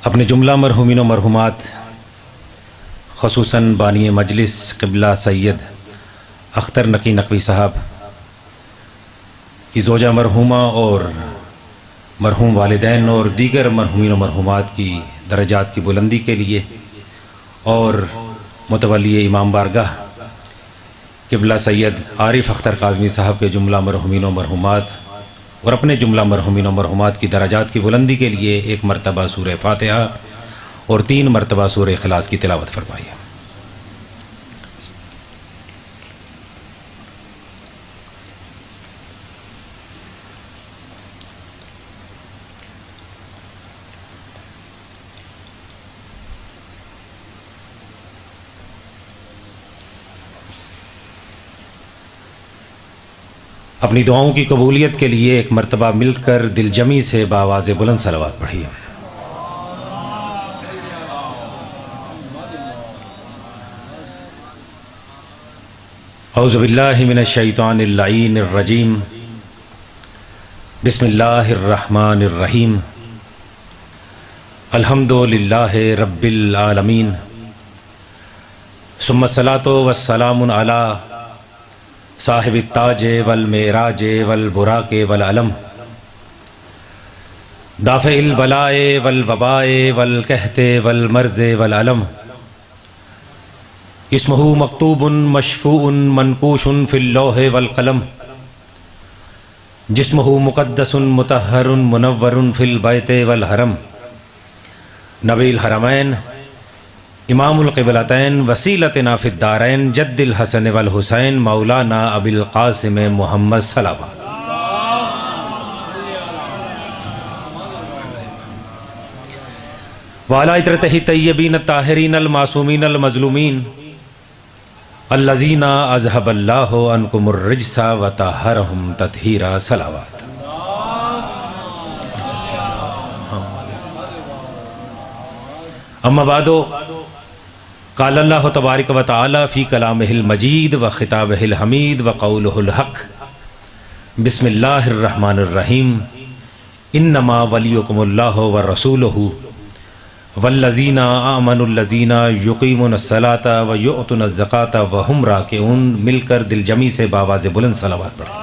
अपने जुमला मरहूमिन व मरहुमात ख़ुसूसन बानी मजलिस क़िबला सैयद अख्तर नकी नकवी साहब की ज़ोजा मरहुमा और मरहूम वालिदैन और दीगर मरहूमिन व मरहुमात की दरजात की बुलंदी के लिए और मुतवल्ली इमाम बारगाह क़िबला सैयद आरिफ अख्तर काज़मी साहब के जुमला मरहूमिन व मरहुमात और अपने जुमला मरहूमिन व मरहुमात की दरजात की बुलंदी के लिए एक मरतबा सूरह फ़ातिहा और 3 मरतबा सूरह इखलास की तिलावत फरमाइए। अपनी दुआओं की कबूलियत के लिए एक मरतबा मिलकर दिलजमी से बावाज़ बुलंद सलावत पढ़िए। औज़ु बिल्लाहि मिनश शैतानिर लाईनिर रजीम बिस्मिल्लाहिर रहमानिर रहीम अल्हम्दुलिल्लाहि रब्बिल आलमीन सुम्मा सलातो वस्सलामुन अला साहिब ताज वल मेराज वल बुराके वल अलम दाफ़िल बलाए वल वबाए वल कहते वल मर्ज़े वल अलम इस्मुहु मकतूबुन मशफूउन मनकूशुन फिल लौहे वल कलम जिस्मुहु मुक़द्दसुन मुतहहरुन मुनव्वरुन फिल बैते वल हरम नबील हरमैन इमामुल क़िबलतैन वसीलतना फ़िद्दारैन जद्दिल हसन वल हुसैन मौलाना अबिल क़ासिम मुहम्मद सलावत। वाला इतरतहि तय्यबीन ताहिरीन अल मासूमीन अल मज़लूमीन अल्लज़ीना अज़हबल्लाहु अन्कुमुर रिज्सा व तहहरहुम तत्हीरा सलावत। अम्मा बादो क़ाल अल्लाहु तबारक व तआला फ़ी कलामिहिल मजीद व ख़िताबिहिल हमीद व क़ौलुहुल हक़ बिस्मिल्लाहिर रहमानिर रहीम इन्नमा वलियुकुमुल्लाहु व रसूलुहु वल्लज़ीना आमनुल्लज़ीना युक़ीमुनस्सलाता व युअतुनज़्ज़काता व हुम राकिऊन। मिलकर दिलजमी से बावाज़ बुलंद सलावत पढ़ें।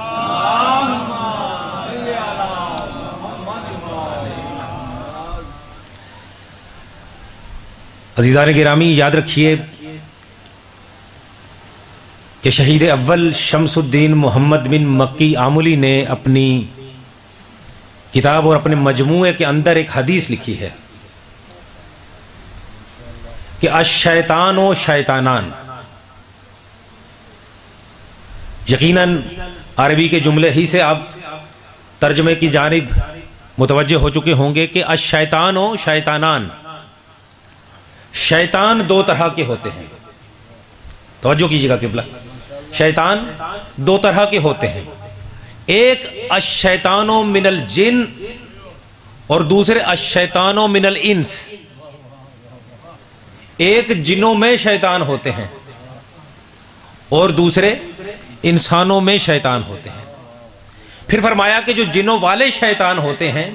अज़ीज़ान गिरामी, याद रखिए कि शहीद अव्वल शम्सुद्दीन मोहम्मद बिन मक्की आमुली ने अपनी किताब और अपने मजमूए के अंदर एक हदीस लिखी है कि अश-शैतान व शैतानान। यकीनन अरबी के जुमले ही से आप तर्जमे की जानिब मुतवज्जे हो चुके होंगे कि अश-शैतान व शैतानान, शैतान 2 तरह के होते हैं। तवज्जो कीजिएगा किबला, शैतान 2 तरह के होते हैं। एक अश-शैतानो मिनल जिन और दूसरे अश-शैतानो मिनल इंस। एक जिनों में शैतान होते हैं और दूसरे इंसानों में शैतान होते हैं। फिर फरमाया कि जो जिनों वाले शैतान होते हैं,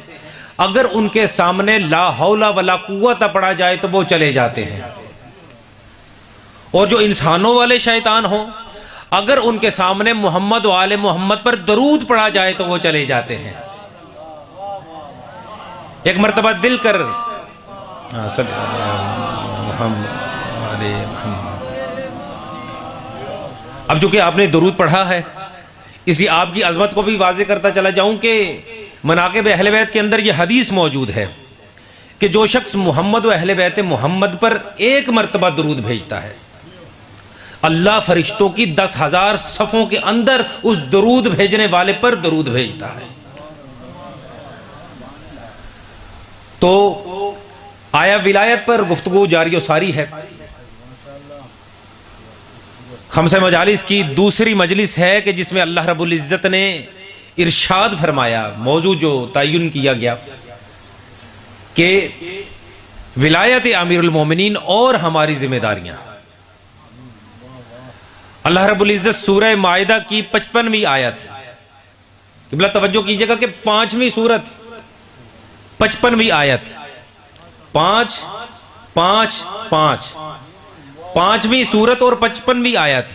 अगर उनके सामने ला हौला वला कुव्वत पड़ा जाए तो वो चले जाते हैं, और जो इंसानों वाले शैतान हो, अगर उनके सामने मोहम्मद व आले मोहम्मद पर दरूद पड़ा जाए तो वो चले जाते हैं। एक मरतबा दिल कर अब चूंकि आपने दरूद पढ़ा है, इसलिए आपकी अजमत को भी वाज़े करता चला जाऊं कि मनाक़िब अहले बैत के अंदर यह हदीस मौजूद है कि जो शख्स मोहम्मद व अहले बैत मोहम्मद पर एक मरतबा दरूद भेजता है, अल्लाह फरिश्तों की 10,000 सफ़ों के अंदर उस दरूद भेजने वाले पर दरूद भेजता है। तो आया विलायत पर गुफ्तगू जारी सारी है। खमसे मजालिस की दूसरी मजलिस है कि जिसमें अल्लाह रब्बुल इज़्ज़त ने इरशाद फरमाया, मौजू जो तयन किया गया कि विलायत अमीरुल मोमिनीन और हमारी जिम्मेदारियां। अल्लाह रब्बुल इज़्ज़त सूरह माइदा की 55वीं आयत, किबला तवज्जो कीजिएगा कि 5वीं सूरत 55वीं आयत, 5, 5, 5, 5वीं सूरत और 55वीं आयत,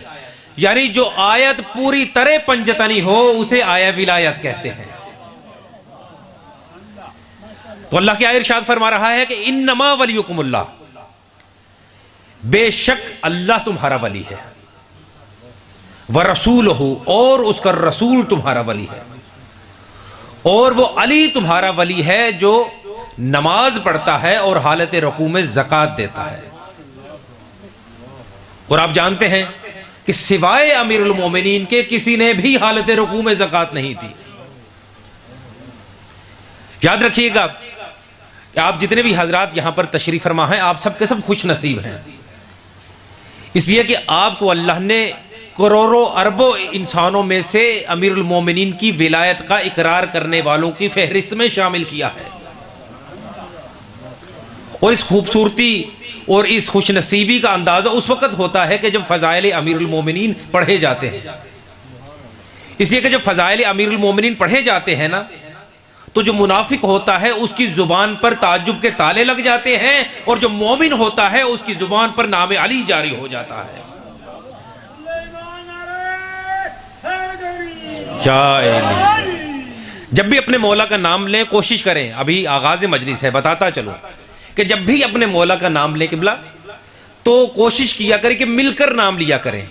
यानी जो आयत पूरी तरह पंजतनी हो उसे आया विलायत कहते हैं। तो अल्लाह क्या इरशाद फरमा रहा है कि इन्नमा वलियुकुमुल्लाह, बेशक अल्लाह तुम्हारा वली है, व रसूलहू, और उसका रसूल तुम्हारा वली है, और वो अली तुम्हारा वली है जो नमाज पढ़ता है और हालत रुकू में ज़कात देता है। और आप जानते हैं कि सिवाय अमीरुल मोमिनीन के किसी ने भी हालत रुकू में ज़कात नहीं दी। याद रखिएगा कि आप जितने भी हजरात यहां पर तशरीफ फरमा हैं, आप सबके सब खुश नसीब हैं, इसलिए कि आपको अल्लाह ने करोड़ों अरबों इंसानों में से अमीरुल मोमिनीन की विलायत का इकरार करने वालों की फहरिस्त में शामिल किया है। और इस खूबसूरती और इस खुशनसीबी का अंदाजा उस वक्त होता है कि जब फ़ज़ाइल अमीरुल मोमिनीन पढ़े जाते हैं। इसलिए कि जब फ़ज़ाइल अमीरुल मोमिनीन पढ़े जाते हैं ना, तो जो मुनाफिक होता है उसकी जुबान पर ताज्जुब के ताले लग जाते हैं, और जो मोमिन होता है उसकी जुबान पर नाम अली जारी हो जाता है। जब भी अपने मौला का नाम लें, कोशिश करें, अभी आगाज़ मजलिस है, बताता चलो कि जब भी अपने मौला का नाम लें किबला, तो कोशिश किया करें कि मिलकर नाम लिया करें।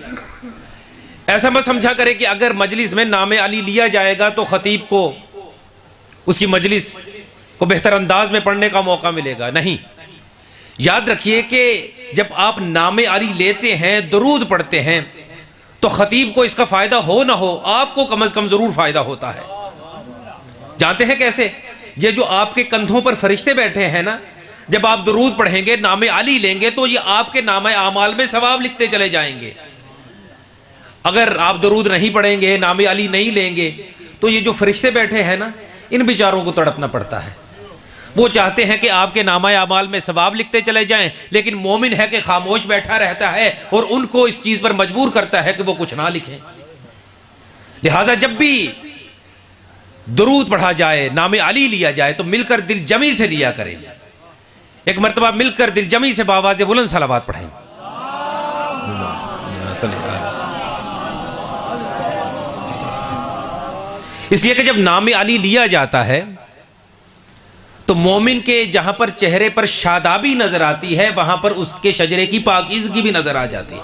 ऐसा मत समझा करें कि अगर मजलिस में नाम अली लिया जाएगा तो खतीब को उसकी मजलिस को बेहतर अंदाज में पढ़ने का मौका मिलेगा। नहीं, याद रखिए कि जब आप नाम अली लेते हैं, दरूद पढ़ते हैं, तो खतीब को इसका फायदा हो ना हो, आपको कम से कम जरूर फायदा होता है। जानते हैं कैसे? ये जो आपके कंधों पर फरिश्ते बैठे हैं ना, जब आप दरूद पढ़ेंगे, नाम अली लेंगे, तो ये आपके नाम आमाल में सवाब लिखते चले जाएंगे। अगर आप दरूद नहीं पढ़ेंगे, नाम अली नहीं लेंगे, तो ये जो फरिश्ते बैठे हैं ना, इन बेचारों को तड़पना पड़ता है। वो चाहते हैं कि आपके नामा आमाल में सवाब लिखते चले जाएं, लेकिन मोमिन है कि खामोश बैठा रहता है और उनको इस चीज़ पर मजबूर करता है कि वो कुछ ना लिखें। लिहाजा जब भी दरूद पढ़ा जाए, नाम अली लिया जाए, तो मिलकर दिल जमी से लिया करें। एक मरतबा मिलकर दिल जमी से बावाज़ बुलंद सलावत पढ़ें। इसलिए कि जब नाम अली लिया जाता है तो मोमिन के जहां पर चेहरे पर शादाबी नजर आती है, वहां पर उसके शजरे की पाकीज़गी भी नजर आ जाती है।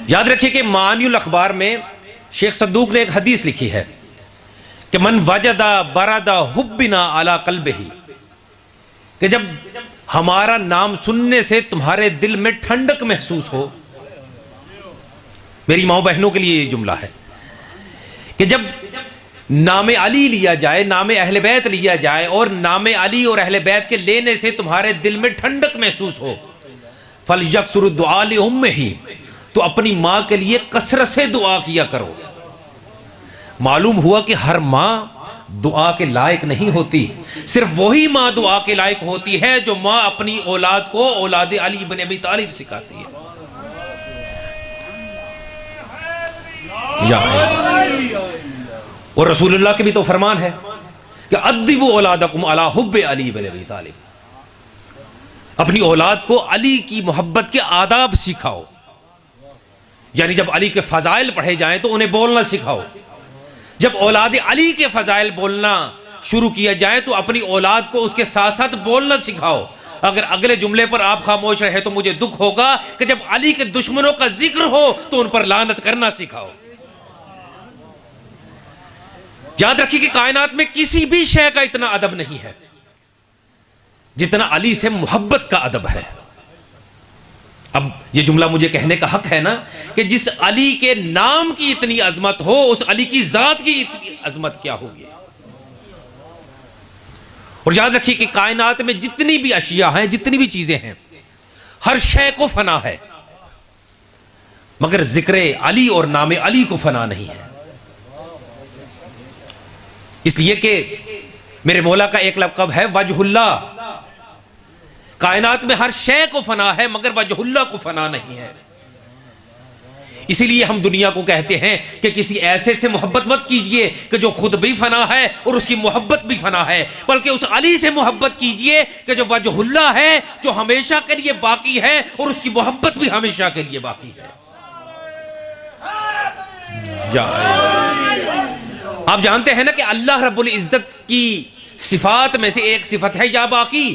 याद रखिए कि मानियुल अखबार में शेख सद्दूक ने एक हदीस लिखी है कि मन वजदा बरदा हुब्बिना अला कल्बिही, कि जब हमारा नाम सुनने से तुम्हारे दिल में ठंडक महसूस हो। मेरी माओ बहनों के लिए ये जुमला है कि जब नाम अली लिया जाए, नाम अहले बैत लिया जाए, और नाम अली और अहले बैत के लेने से तुम्हारे दिल में ठंडक महसूस हो, फल यक्सुर दुआ li उम्मिही, तो अपनी माँ के लिए कसरत से दुआ किया करो। मालूम हुआ कि हर माँ दुआ के लायक नहीं होती, सिर्फ वही माँ दुआ के लायक होती है जो माँ अपनी औलाद को औलाद अली इब्न अबी तालिब सिखाती है। और रसूलुल्लाह के भी तो फरमान है कि अद्दिबू औलादकुम अला हुब्बे अली इब्न अबी तालिब, अपनी औलाद को अली की मोहब्बत के आदाब सिखाओ। यानी जब अली के फजाइल पढ़े जाएं तो उन्हें बोलना सिखाओ। जब औलाद अली के फजाइल बोलना शुरू किया जाए तो अपनी औलाद को उसके साथ साथ बोलना सिखाओ। अगर अगले जुमले पर आप खामोश रहे तो मुझे दुख होगा कि जब अली के दुश्मनों का जिक्र हो तो उन पर लानत करना सिखाओ। याद रखिए कि कायनात में किसी भी शय का इतना अदब नहीं है जितना अली से मोहब्बत का अदब है। अब ये जुमला मुझे कहने का हक है ना कि जिस अली के नाम की इतनी अजमत हो, उस अली की जात की इतनी अजमत क्या होगी। और याद रखिए कि कायनात में जितनी भी अशिया हैं, जितनी भी चीजें हैं, हर शय को फना है, मगर जिक्र अली और नाम अली को फना नहीं है। इसलिए कि मेरे मौला का एक लक़ब है वजहुल्लाह। कायनात में हर शय को फना है मगर वजहुल्लाह को फना नहीं है। इसीलिए हम दुनिया को कहते हैं कि किसी ऐसे से मोहब्बत मत कीजिए कि जो खुद भी फना है और उसकी मोहब्बत भी फना है, बल्कि उस अली से मोहब्बत कीजिए कि जो वजहुल्लाह है, जो हमेशा के लिए बाकी है और उसकी मोहब्बत भी हमेशा के लिए बाकी है। आप जानते हैं ना कि अल्लाह रब्बुल इज्जत की सिफात में से एक सिफत है या बाकी।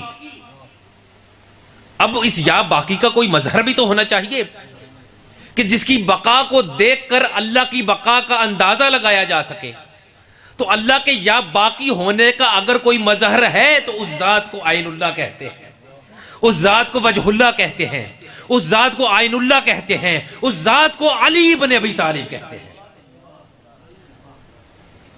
अब इस या बाकी का कोई मजहर भी तो होना चाहिए कि जिसकी बका को देखकर अल्लाह की बका का अंदाजा लगाया जा सके। तो अल्लाह के या बाकी होने का अगर कोई मजहर है तो उस जात को आइनुल्लाह कहते हैं, उस जात को वजहुल्लाह कहते हैं, उस जात को आइनुल्लाह कहते हैं, उस जात को अली इब्न अबी तालिब कहते हैं।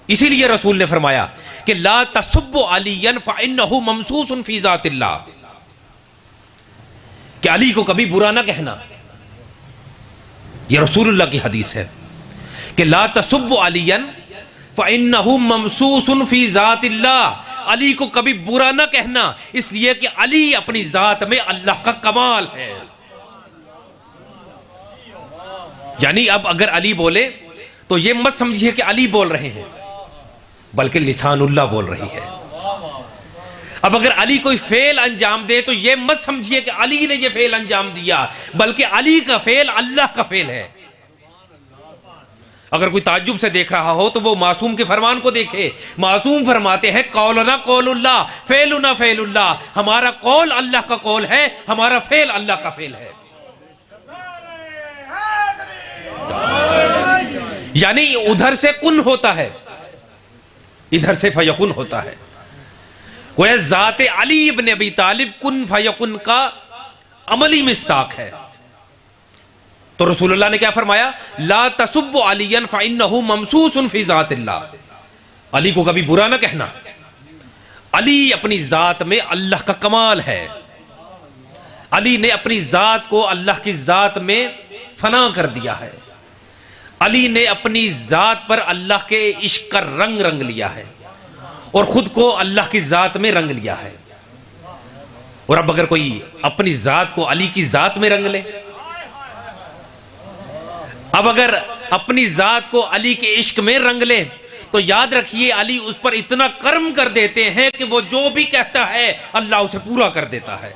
इसीलिए रसूल ने फरमाया कि ला तसुब्बु अलियन फइन्नहु ममसूसन फी जातिल्लाह, कि अली को कभी बुरा ना कहना। यह रसूलुल्लाह की हदीस है कि ला तसुब्बु अलियन फइन्नहु ममसूसन फी जातिल्लाह, अली को कभी बुरा ना कहना, इसलिए कि अली अपनी जात में अल्लाह का कमाल है। यानी अब अगर अली बोले तो यह मत समझिए कि अली बोल रहे हैं, बल्कि लिसानुल्लाह बोल रही है। अब अगर अली कोई फेल अंजाम दे तो यह मत समझिए कि अली ने यह फेल अंजाम दिया, बल्कि अली का फेल अल्लाह का फेल है। अगर कोई ताज्जुब से देख रहा हो तो वो मासूम के फरमान को देखे। मासूम फरमाते हैं कौलना कौलुल्लाह फेलुना फेलुल्लाह, हमारा कौल अल्लाह का कौल है, हमारा फेल अल्लाह का फेल है। यानी उधर से कुन होता है, इधर से फयकुन होता है। गोया जाते अली इब्न अबी तालिब कुन फयकुन का अमली मिस्ताक है। तो रसूलुल्लाह ने क्या फरमाया, ला तसुब्बु अलियन फइन्नहु ममसूसन फी जातिल्लाह, अली को कभी बुरा ना कहना, अली अपनी जात में अल्लाह का कमाल है। अली ने अपनी जात को अल्लाह की जात में फना कर दिया है। अली ने अपनी जात पर अल्लाह के इश्क का रंग रंग लिया है और खुद को अल्लाह की जात में रंग लिया है। और अब अगर कोई अपनी जात को अली की जात में रंग ले, अब अगर अपनी जात को अली के इश्क में रंग ले, तो याद रखिए अली उस पर इतना कर्म कर देते हैं कि वो जो भी कहता है अल्लाह उसे पूरा कर देता है।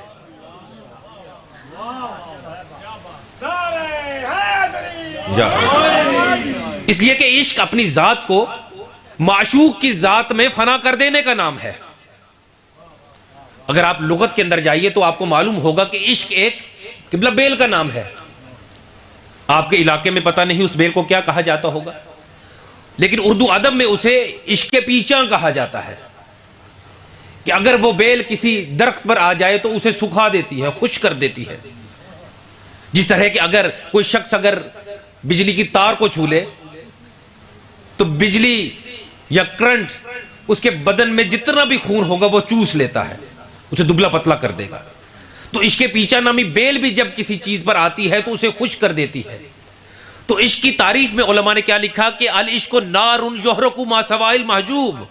इसलिए कि इश्क अपनी जात को माशूक की जात में फना कर देने का नाम है। अगर आप लुगत के अंदर जाइए तो आपको मालूम होगा कि इश्क एक किबला बेल का नाम है। आपके इलाके में पता नहीं उस बेल को क्या कहा जाता होगा, लेकिन उर्दू अदब में उसे इश्क के पीछा कहा जाता है। कि अगर वो बेल किसी दरख्त पर आ जाए तो उसे सुखा देती है, खुश कर देती है। जिस तरह कि अगर कोई शख्स अगर बिजली की तार को छू ले तो बिजली या करंट उसके बदन में जितना भी खून होगा वो चूस लेता है, उसे दुबला पतला कर देगा। तो इश्क के पीछा नामी बेल भी जब किसी चीज पर आती है तो उसे खुश कर देती है। तो इश्क की तारीफ में उलमा ने क्या लिखा कि अल इश्क नारुन युहरकु मा सवाइल महजूब,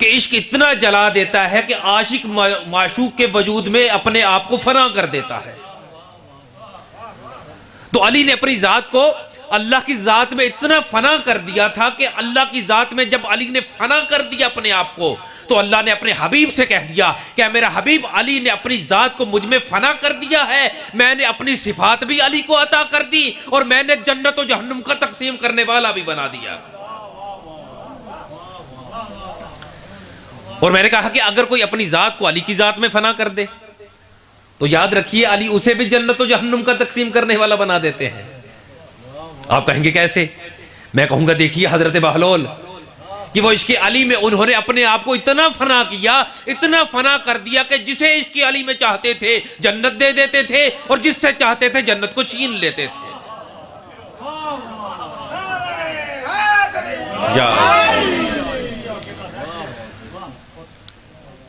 कि इश्क इतना जला देता है कि आशिक माशूक के वजूद में अपने आप को फना कर देता है। तो अली ने अपनी जात को अल्लाह की जात में इतना फना कर दिया था कि अल्लाह की जात में जब अली ने फना कर दिया अपने आप को, तो अल्लाह ने अपने हबीब से कह दिया कि मेरा हबीब अली ने अपनी जात को मुझ में फना कर दिया है, मैंने अपनी सिफात भी अली को अता कर दी और मैंने जन्नत और जहन्नुम का तकसीम करने वाला भी बना दिया। और मैंने कहा कि अगर कोई अपनी जात को अली की जात में फना कर दे तो याद रखिए अली उसे भी जन्नत और जहन्नुम का तकसीम करने वाला बना देते हैं। आप कहेंगे कैसे? मैं कहूंगा देखिए हजरत बहलोल कि वो इश्क़ अली में उन्होंने अपने आप को इतना फना किया, इतना फना कर दिया कि जिसे इश्क़ अली में चाहते थे जन्नत दे देते थे और जिससे चाहते थे जन्नत को छीन लेते थे।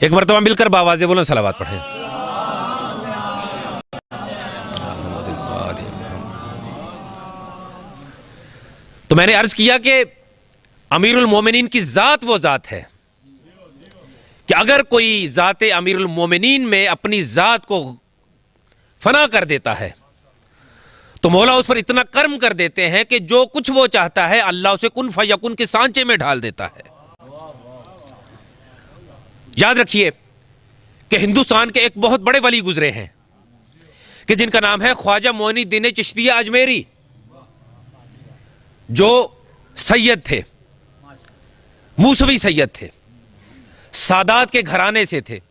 एक मरतबा मिलकर बावाज़े बोलो सलावत पढ़ें। तो मैंने अर्ज किया कि अमीरुल मोमिनीन की जात वो जात है कि अगर कोई जाते अमीरुल मोमिनीन में अपनी जात को फना कर देता है तो मौला उस पर इतना कर्म कर देते हैं कि जो कुछ वो चाहता है अल्लाह उसे कुन फयकुन के सांचे में ढाल देता है। याद रखिए कि हिंदुस्तान के एक बहुत बड़े वली गुजरे हैं कि जिनका नाम है ख्वाजा मोइनुद्दीन चिश्तिया अजमेरी, जो सैयद थे, मूसवी सैयद थे, सादात के घराने से थे,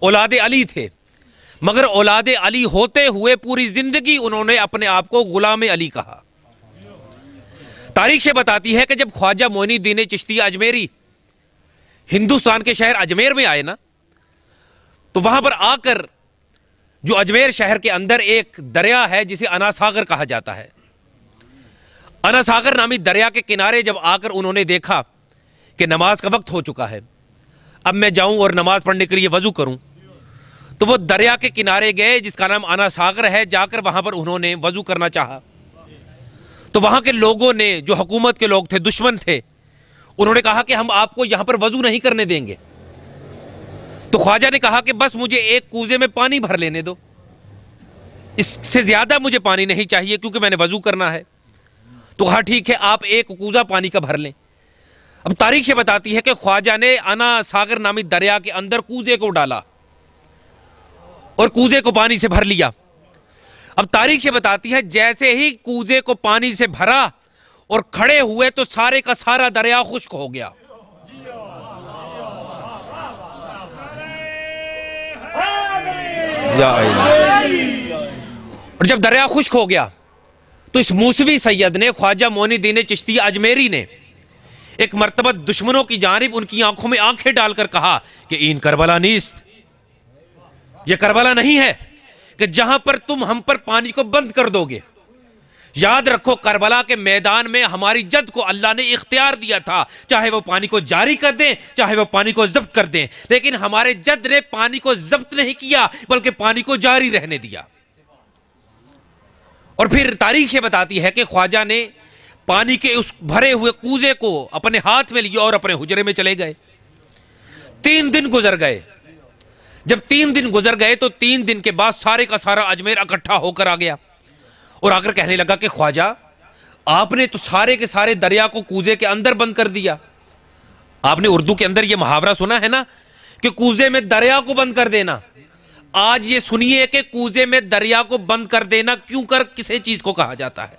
औलाद अली थे, मगर औलाद अली होते हुए पूरी जिंदगी उन्होंने अपने आप को गुलाम अली कहा। तारीख ये बताती है कि जब ख्वाजा मोइनुद्दीन चिश्तिया अजमेरी हिंदुस्तान के शहर अजमेर में आए ना, तो वहां पर आकर जो अजमेर शहर के अंदर एक दरिया है जिसे अना सागर कहा जाता है, अना सागर नामी दरिया के किनारे जब आकर उन्होंने देखा कि नमाज का वक्त हो चुका है, अब मैं जाऊं और नमाज पढ़ने के लिए वजू करूं, तो वो दरिया के किनारे गए जिसका नाम अना सागर है। जाकर वहां पर उन्होंने वजू करना चाहा, तो वहां के लोगों ने, जो हुकूमत के लोग थे, दुश्मन थे, उन्होंने कहा कि हम आपको यहां पर वजू नहीं करने देंगे। तो ख्वाजा ने कहा कि बस मुझे एक कूजे में पानी भर लेने दो, इससे ज्यादा मुझे पानी नहीं चाहिए क्योंकि मैंने वजू करना है। तो कहा ठीक है, आप एक कूजा पानी का भर लें। अब तारीख ये बताती है कि ख्वाजा ने अना सागर नामी दरिया के अंदर कूजे को डाला और कूजे को पानी से भर लिया। अब तारीख ये बताती है जैसे ही कूजे को पानी से भरा और खड़े हुए तो सारे का सारा दरिया खुश्क हो गया। और जब दरिया खुश्क हो गया तो इस मूसवी सैयद ने, ख्वाजा मोइनुद्दीन चिश्तिया अजमेरी ने, एक मर्तबा दुश्मनों की जानिब उनकी आंखों में आंखें डालकर कहा कि इन करबला नीस्त, यह करबला नहीं है कि जहां पर तुम हम पर पानी को बंद कर दोगे। याद रखो, करबला के मैदान में हमारी जद को अल्लाह ने इख्तियार दिया था, चाहे वो पानी को जारी कर दें, चाहे वो पानी को जब्त कर दें, लेकिन हमारे जद ने पानी को जब्त नहीं किया बल्कि पानी को जारी रहने दिया। और फिर तारीख ये बताती है कि ख्वाजा ने पानी के उस भरे हुए कूजे को अपने हाथ में लिया और अपने हुजरे में चले गए। 3 दिन गुजर गए। जब 3 दिन गुजर गए तो 3 दिन के बाद सारे का सारा अजमेर इकट्ठा होकर आ गया और आकर कहने लगा कि ख्वाजा, आपने तो सारे के सारे दरिया को कूजे के अंदर बंद कर दिया। आपने उर्दू के अंदर यह मुहावरा सुना है ना कि कूजे में दरिया को बंद कर देना। आज ये सुनिए कि कूजे में दरिया को बंद कर देना क्यों कर किसी चीज को कहा जाता है।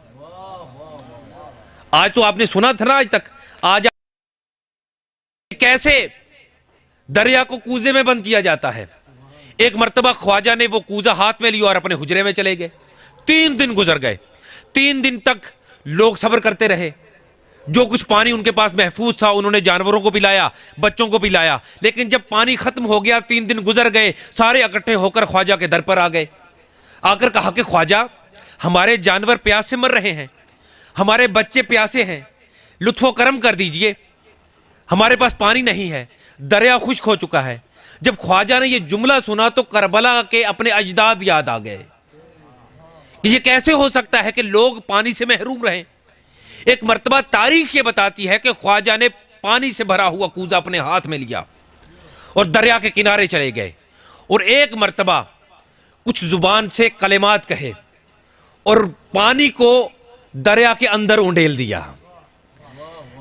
आज तो आपने सुना था ना, आज तक आज कैसे दरिया को कूजे में बंद किया जाता है। एक मर्तबा ख्वाजा ने वो कूजा हाथ में लिया और अपने हुजरे में चले गए। 3 दिन गुजर गए। 3 दिन तक लोग सब्र करते रहे। जो कुछ पानी उनके पास महफूज था उन्होंने जानवरों को पिलाया, बच्चों को पिलाया, लेकिन जब पानी खत्म हो गया, 3 दिन गुजर गए, सारे इकट्ठे होकर ख्वाजा के दर पर आ गए। आकर कहा कि ख्वाजा, हमारे जानवर प्यास से मर रहे हैं, हमारे बच्चे प्यासे हैं, लुत्फो करम कर दीजिए, हमारे पास पानी नहीं है, दरिया खुश्क हो चुका है। जब ख्वाजा ने यह जुमला सुना तो करबला के अपने अजदाद याद आ गए। ये कैसे हो सकता है कि लोग पानी से महरूम रहें। एक मर्तबा तारीख ये बताती है कि ख्वाजा ने पानी से भरा हुआ कूजा अपने हाथ में लिया और दरिया के किनारे चले गए और एक मर्तबा कुछ जुबान से कलेमात कहे और पानी को दरिया के अंदर उंडेल दिया।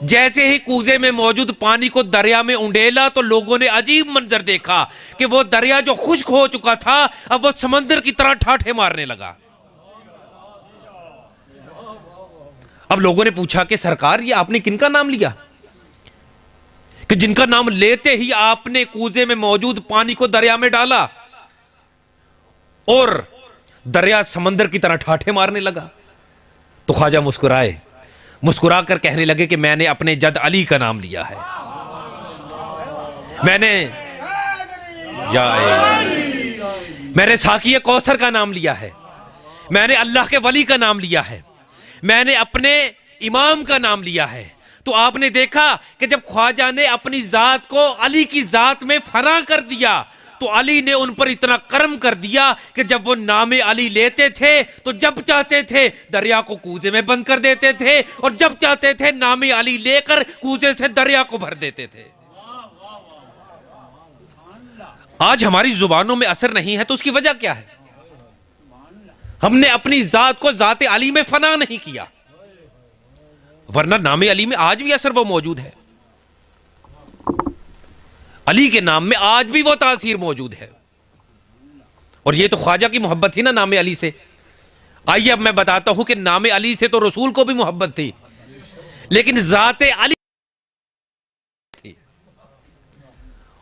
जैसे ही कूजे में मौजूद पानी को दरिया में उंडेला तो लोगों ने अजीब मंजर देखा कि वो दरिया जो खुश्क हो चुका था अब वो समंदर की तरह ठाठे मारने लगा। अब लोगों ने पूछा कि सरकार, ये आपने किनका नाम लिया कि जिनका नाम लेते ही आपने कूजे में मौजूद पानी को दरिया में डाला और दरिया समंदर की तरह ठाठे मारने लगा। तो ख्वाजा मुस्कुराए, मुस्कुराकर कहने लगे कि मैंने अपने जद अली का नाम लिया है, मैंने साकिए कौसर का नाम लिया है, मैंने अल्लाह के वली का नाम लिया है, मैंने अपने इमाम का नाम लिया है। तो आपने देखा कि जब ख्वाजा ने अपनी जात को अली की जात में फना कर दिया तो अली ने उन पर इतना कर्म कर दिया कि जब वो नामे अली लेते थे तो जब चाहते थे दरिया को कूजे में बंद कर देते थे और जब चाहते थे नामे अली लेकर कूजे से दरिया को भर देते थे। आज हमारी जुबानों में असर नहीं है तो उसकी वजह क्या है? हमने अपनी जात को जाते अली में फना नहीं किया, वरना नाम अली में आज भी असर वो मौजूद है। अली के नाम में आज भी वो तासीर मौजूद है। और ये तो ख्वाजा की मोहब्बत थी ना नाम अली से। आइए अब मैं बताता हूं कि नाम अली से तो रसूल को भी मोहब्बत थी, लेकिन जाते अली थी।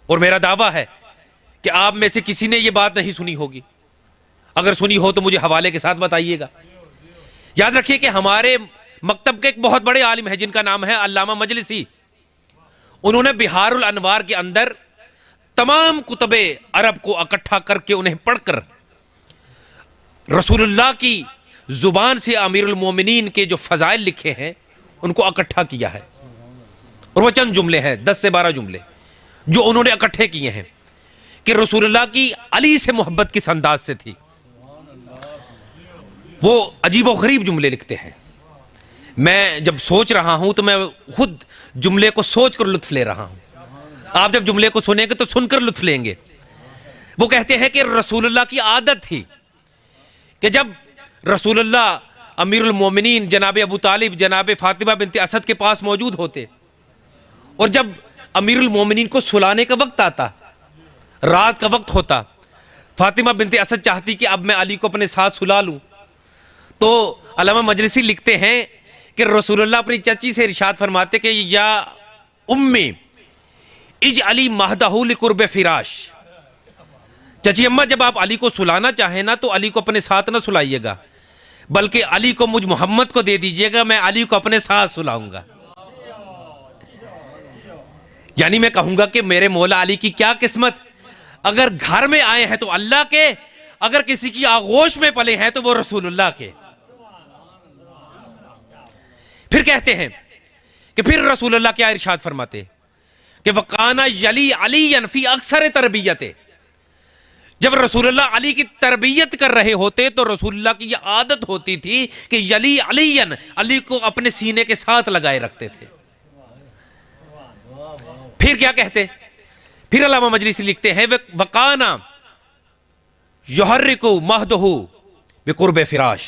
और मेरा दावा है कि आप में से किसी ने यह बात नहीं सुनी होगी। अगर सुनी हो तो मुझे हवाले के साथ बताइएगा। याद रखिए कि हमारे मकतब के एक बहुत बड़े आलिम है जिनका नाम है अल्लामा मजलिसी। उन्होंने बिहारुल अनवार के अंदर तमाम कुतबे अरब को इकट्ठा करके उन्हें पढ़कर रसूलुल्लाह की जुबान से अमीरुल मोमिनीन के जो फजाइल लिखे हैं उनको इकट्ठा किया है। और वो चंद जुमले हैं, 10 से 12 जुमले जो उन्होंने इकट्ठे किए हैं कि रसूलुल्लाह की अली से मोहब्बत किस अंदाज से थी। वो अजीब व गरीब जुमले लिखते हैं। मैं जब सोच रहा हूं तो मैं खुद जुमले को सोच कर लुत्फ ले रहा हूं। आप जब जुमले को सुनेंगे तो सुनकर लुत्फ लेंगे। वो कहते हैं कि रसूलुल्लाह की आदत थी कि जब रसूलुल्लाह अमीरुल मोमिनीन जनाब अबू तालिब जनाब फातिमा बिनते असद के पास मौजूद होते और जब अमीरुल मोमिनीन को सुलाने का वक्त आता, रात का वक्त होता, फातिमा बिनते असद चाहती कि अब मैं अली को अपने साथ सुला लूं, तो अल्लामा मजलिसी लिखते हैं कि रसूलुल्लाह अपनी चची से इरशाद फरमाते कि या उम्मी इज अली महदहू लिकुर्ब फिराश। चची अम्मा, जब आप अली को सुलाना चाहें ना तो अली को अपने साथ ना सुलाइएगा, बल्कि अली को मुझ मोहम्मद को दे दीजिएगा, मैं अली को अपने साथ सुलाऊंगा। यानी मैं कहूंगा कि मेरे मौला अली की क्या किस्मत, अगर घर में आए हैं तो अल्लाह के, अगर किसी की आगोश में पले हैं तो वो रसूलुल्लाह के। फिर कहते हैं कि फिर रसूलुल्लाह क्या इरशाद फरमाते कि वकाना यली अली फी अक्सर तरबियत। जब रसूलुल्लाह अली की तरबियत कर रहे होते तो रसूलुल्लाह की यह आदत होती थी कि यली अलीयन, अली को अपने सीने के साथ लगाए रखते थे। फिर क्या कहते, फिर अल्लामा मजलिसी लिखते हैं वकाना युहर्रिकु महदहू बिकुर्ब फिराश,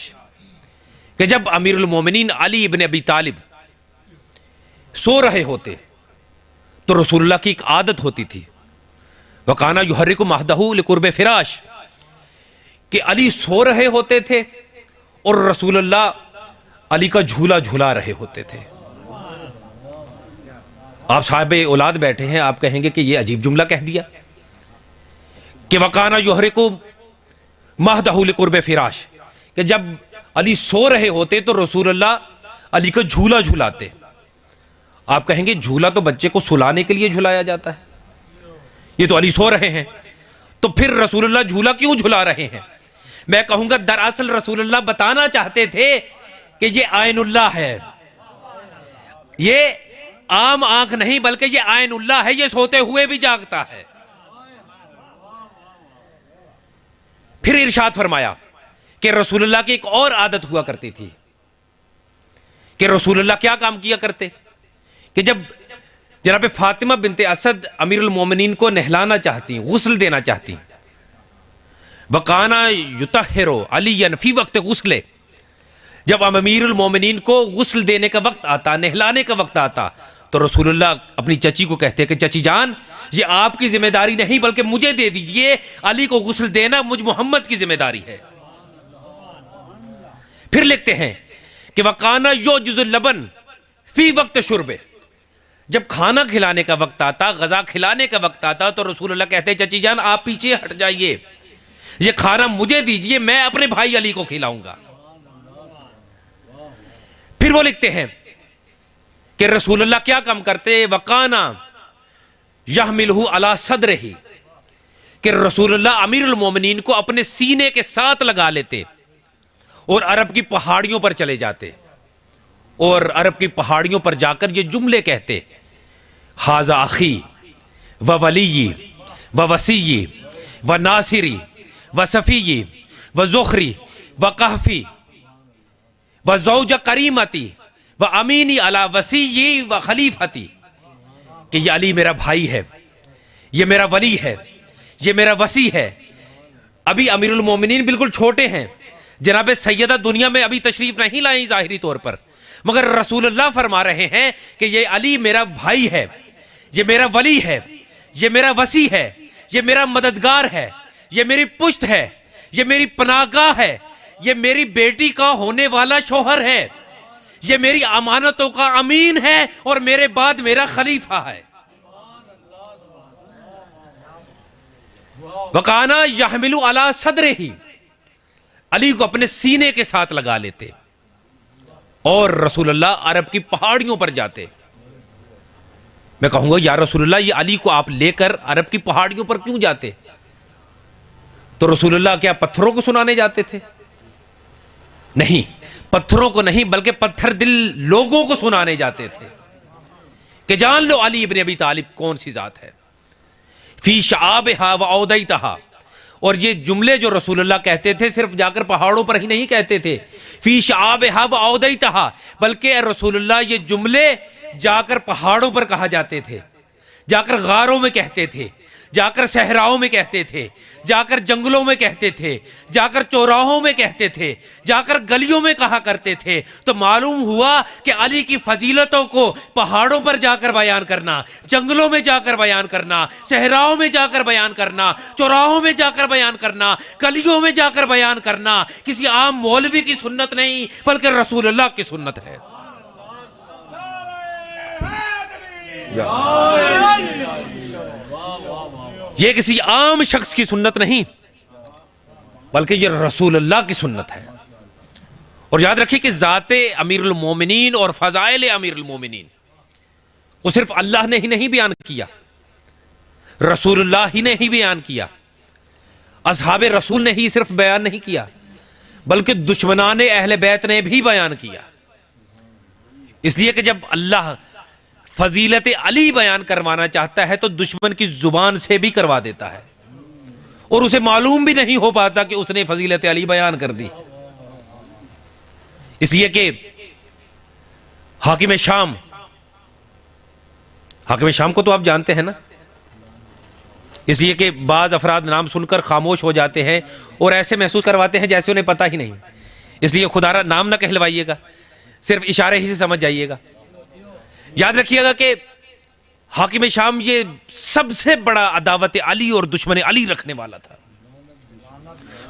कि जब अमीरुल मोमिनीन अली इब्न अबी तालिब सो रहे होते तो रसूलुल्लाह की एक आदत होती थी वकाना युहर्रिकु महदहू लिकुर्ब फिराश, कि अली सो रहे होते थे और रसूलुल्लाह अली का झूला झूला रहे होते थे। आप साहिब औलाद बैठे हैं, आप कहेंगे कि यह अजीब जुमला कह दिया कि वकाना युहर्रिकु महदहू लिकुर्ब फिराश, कि जब अली सो रहे होते तो रसूलुल्लाह अली का झूला झूलाते। आप कहेंगे झूला तो बच्चे को सुलाने के लिए झुलाया जाता है, ये तो अली सो रहे हैं, तो फिर रसूलुल्लाह झूला क्यों झुला रहे हैं? मैं कहूंगा दरअसल रसूलुल्लाह बताना चाहते थे कि ये आयनुल्लाह है, ये आम आंख नहीं बल्कि ये आयनुल्लाह है, ये सोते हुए भी जागता है। फिर इरशाद फरमाया कि रसूलुल्लाह की एक और आदत हुआ करती थी कि रसूलुल्लाह क्या काम किया करते कि जब जनाब फातिमा बिनते असद अमीरुल मोमिनीन को नहलाना चाहती, गुस्ल देना चाहती, वकाना युतहिरो अलीयन फी वक्त गुस्ले, जब अमीरुल मोमिनीन को गुस्ल देने का वक्त आता, नहलाने का वक्त आता, तो रसूलुल्लाह अपनी चची को कहते कि चची जान, ये आपकी जिम्मेदारी नहीं बल्कि मुझे दे दीजिए, अली को गुस्ल देना मुझ मोहम्मद की जिम्मेदारी है। फिर लिखते हैं कि वकाना यो जुजुल लबन फी वक्त शुरबे, जब खाना खिलाने का वक्त आता, गजा खिलाने का वक्त आता, तो रसूलुल्लाह कहते चची जान आप पीछे हट जाइए, ये खाना मुझे दीजिए, मैं अपने भाई अली को खिलाऊंगा। फिर वो लिखते हैं कि रसूलुल्लाह क्या काम करते, वकाना यहमिलहु अला सदरिही, कि रसूलुल्लाह अमीरुल मोमिनीन को अपने सीने के साथ लगा लेते और अरब की पहाड़ियों पर चले जाते और अरब की पहाड़ियों पर जाकर ये जुमले कहते, हाजा अखी व वलीयी व वसीयी व नासिरी व सफ़ीयी व ज़ुखरी व कहफ़ी व ज़ौज करीमती व अमीनी अला वसीयी व खलीफती, कि ये अली मेरा भाई है, ये मेरा वली है, ये मेरा वसी है। अभी अमीरुल मोमिनीन बिल्कुल छोटे हैं, जनाब सैयदा दुनिया में अभी तशरीफ नहीं लाई जाहिरी तौर पर, मगर रसूलुल्लाह फरमा रहे हैं कि ये अली मेरा भाई है, ये मेरा वली है, ये मेरा वसी है, ये मेरा मददगार है, ये मेरी पुश्त है, ये मेरी पनाहगाह है, ये मेरी बेटी का होने वाला शोहर है, ये मेरी अमानतों का अमीन है और मेरे बाद मेरा खलीफा है। वकाना यहमिलु अला सदरे ही, अली को अपने सीने के साथ लगा लेते और रसूलुल्लाह अरब की पहाड़ियों पर जाते। मैं कहूंगा या रसूलुल्लाह ये अली को आप लेकर अरब की पहाड़ियों पर क्यों जाते? तो रसूलुल्लाह क्या पत्थरों को सुनाने जाते थे? नहीं, पत्थरों को नहीं बल्कि पत्थर दिल लोगों को सुनाने जाते थे कि जान लो अली इब्न अबी तालिब कौन सी जात है। फी शआबिहा व औदैतहा, और ये जुमले जो रसूलुल्लाह कहते थे सिर्फ जाकर पहाड़ों पर ही नहीं कहते थे, फी शआबिहा व औदैतहा, बल्कि रसूलुल्लाह ये जुमले जाकर पहाड़ों पर कहा जाते थे, जाकर गारों में कहते थे, जाकर सहराओं में कहते थे, जाकर जंगलों में कहते थे, जाकर चौराहों में कहते थे, जाकर गलियों में कहा करते थे। तो मालूम हुआ कि अली की फजीलतों को पहाड़ों पर जाकर बयान करना, जंगलों में जाकर बयान करना, सहराओं में जाकर बयान करना, चौराहों में जाकर बयान करना, गलियों में जाकर बयान करना किसी आम मौलवी की सुन्नत नहीं बल्कि रसूलुल्लाह की सुन्नत है। ये किसी आम शख्स की सुन्नत नहीं बल्कि ये रसूलुल्लाह की सुन्नत है। और याद रखिए कि ज़ाते अमीरुल मोमिनीन और फ़ज़ाइल अमीरुल मोमिनीन को सिर्फ अल्लाह ने ही नहीं बयान किया, रसूलुल्लाह ही ने ही बयान किया, असहाबे रसूल ने ही सिर्फ बयान नहीं किया बल्कि दुश्मनाने अहले बैत ने भी बयान किया। इसलिए कि जब अल्लाह फजीलत अली बयान करवाना चाहता है तो दुश्मन की जुबान से भी करवा देता है और उसे मालूम भी नहीं हो पाता कि उसने फजीलत अली बयान कर दी। इसलिए कि हाकिम शाम को तो आप जानते हैं ना, इसलिए कि बाज अफराद नाम सुनकर खामोश हो जाते हैं और ऐसे महसूस करवाते हैं जैसे उन्हें पता ही नहीं। इसलिए खुदारा नाम ना कहलवाइएगा, सिर्फ इशारे ही से समझ जाइएगा। याद रखिएगा कि हाकिम शाम ये सबसे बड़ा अदावत अली और दुश्मन अली रखने वाला था।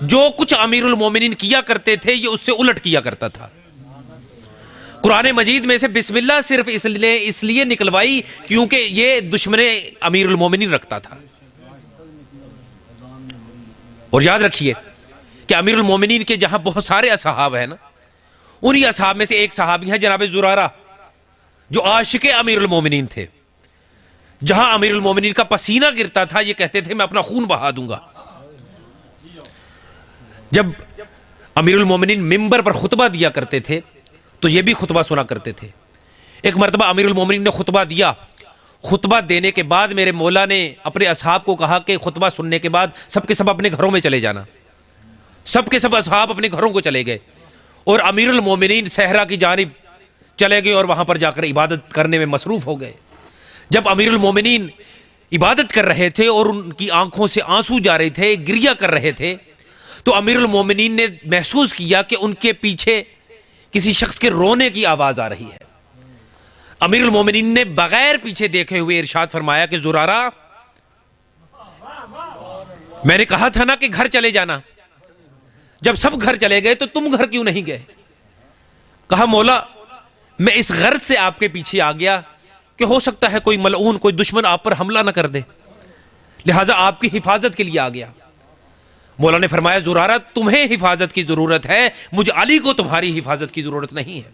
जो कुछ अमीरुल मोमिनीन किया करते थे ये उससे उलट किया करता था। कुरान मजीद में से बिस्मिल्लाह सिर्फ इसलिए निकलवाई क्योंकि ये दुश्मन अमीरुल मोमिनीन रखता था। और याद रखिए कि अमीरुल मोमिनीन के जहां बहुत सारे असहाब हैं ना, उन्हीं असहाब में से एक सहाबी है जनाब जुरारा जो आशिके अमीरुल मोमिनीन थे। जहां अमीरुल मोमिनीन का पसीना गिरता था ये कहते थे मैं अपना खून बहा दूंगा। जब अमीरुल मोमिनीन मिंबर पर खुतबा दिया करते थे तो ये भी खुतबा सुना करते थे। एक मरतबा अमीरुल मोमिनीन ने खुतबा दिया, खुतबा देने के बाद मेरे मौला ने अपने असहाब को कहा कि खुतबा सुनने के बाद सबके सब अपने घरों में चले जाना। सबके सब असहाब अपने घरों को चले गए और अमीरुल मोमिनीन सहरा की जानिब चले गए और वहां पर जाकर इबादत करने में मसरूफ हो गए। जब अमीरुल मोमिनीन इबादत कर रहे थे और उनकी आंखों से आंसू जा रहे थे, गिरिया कर रहे थे, तो अमीरुल मोमिनीन ने महसूस किया कि उनके पीछे किसी शख्स के रोने की आवाज आ रही है। अमीरुल मोमिनीन ने बगैर पीछे देखे हुए इरशाद फरमाया कि जुरारा, मैंने कहा था ना कि घर चले जाना, जब सब घर चले गए तो तुम घर क्यों नहीं गए? कहा मौला मैं इस गर्ज से आपके पीछे आ गया कि हो सकता है कोई मलऊन, कोई दुश्मन आप पर हमला ना कर दे, लिहाजा आपकी हिफाजत के लिए आ गया। मौला ने फरमाया जुरारा तुम्हें हिफाजत की जरूरत है, मुझे अली को तुम्हारी हिफाजत की जरूरत नहीं है।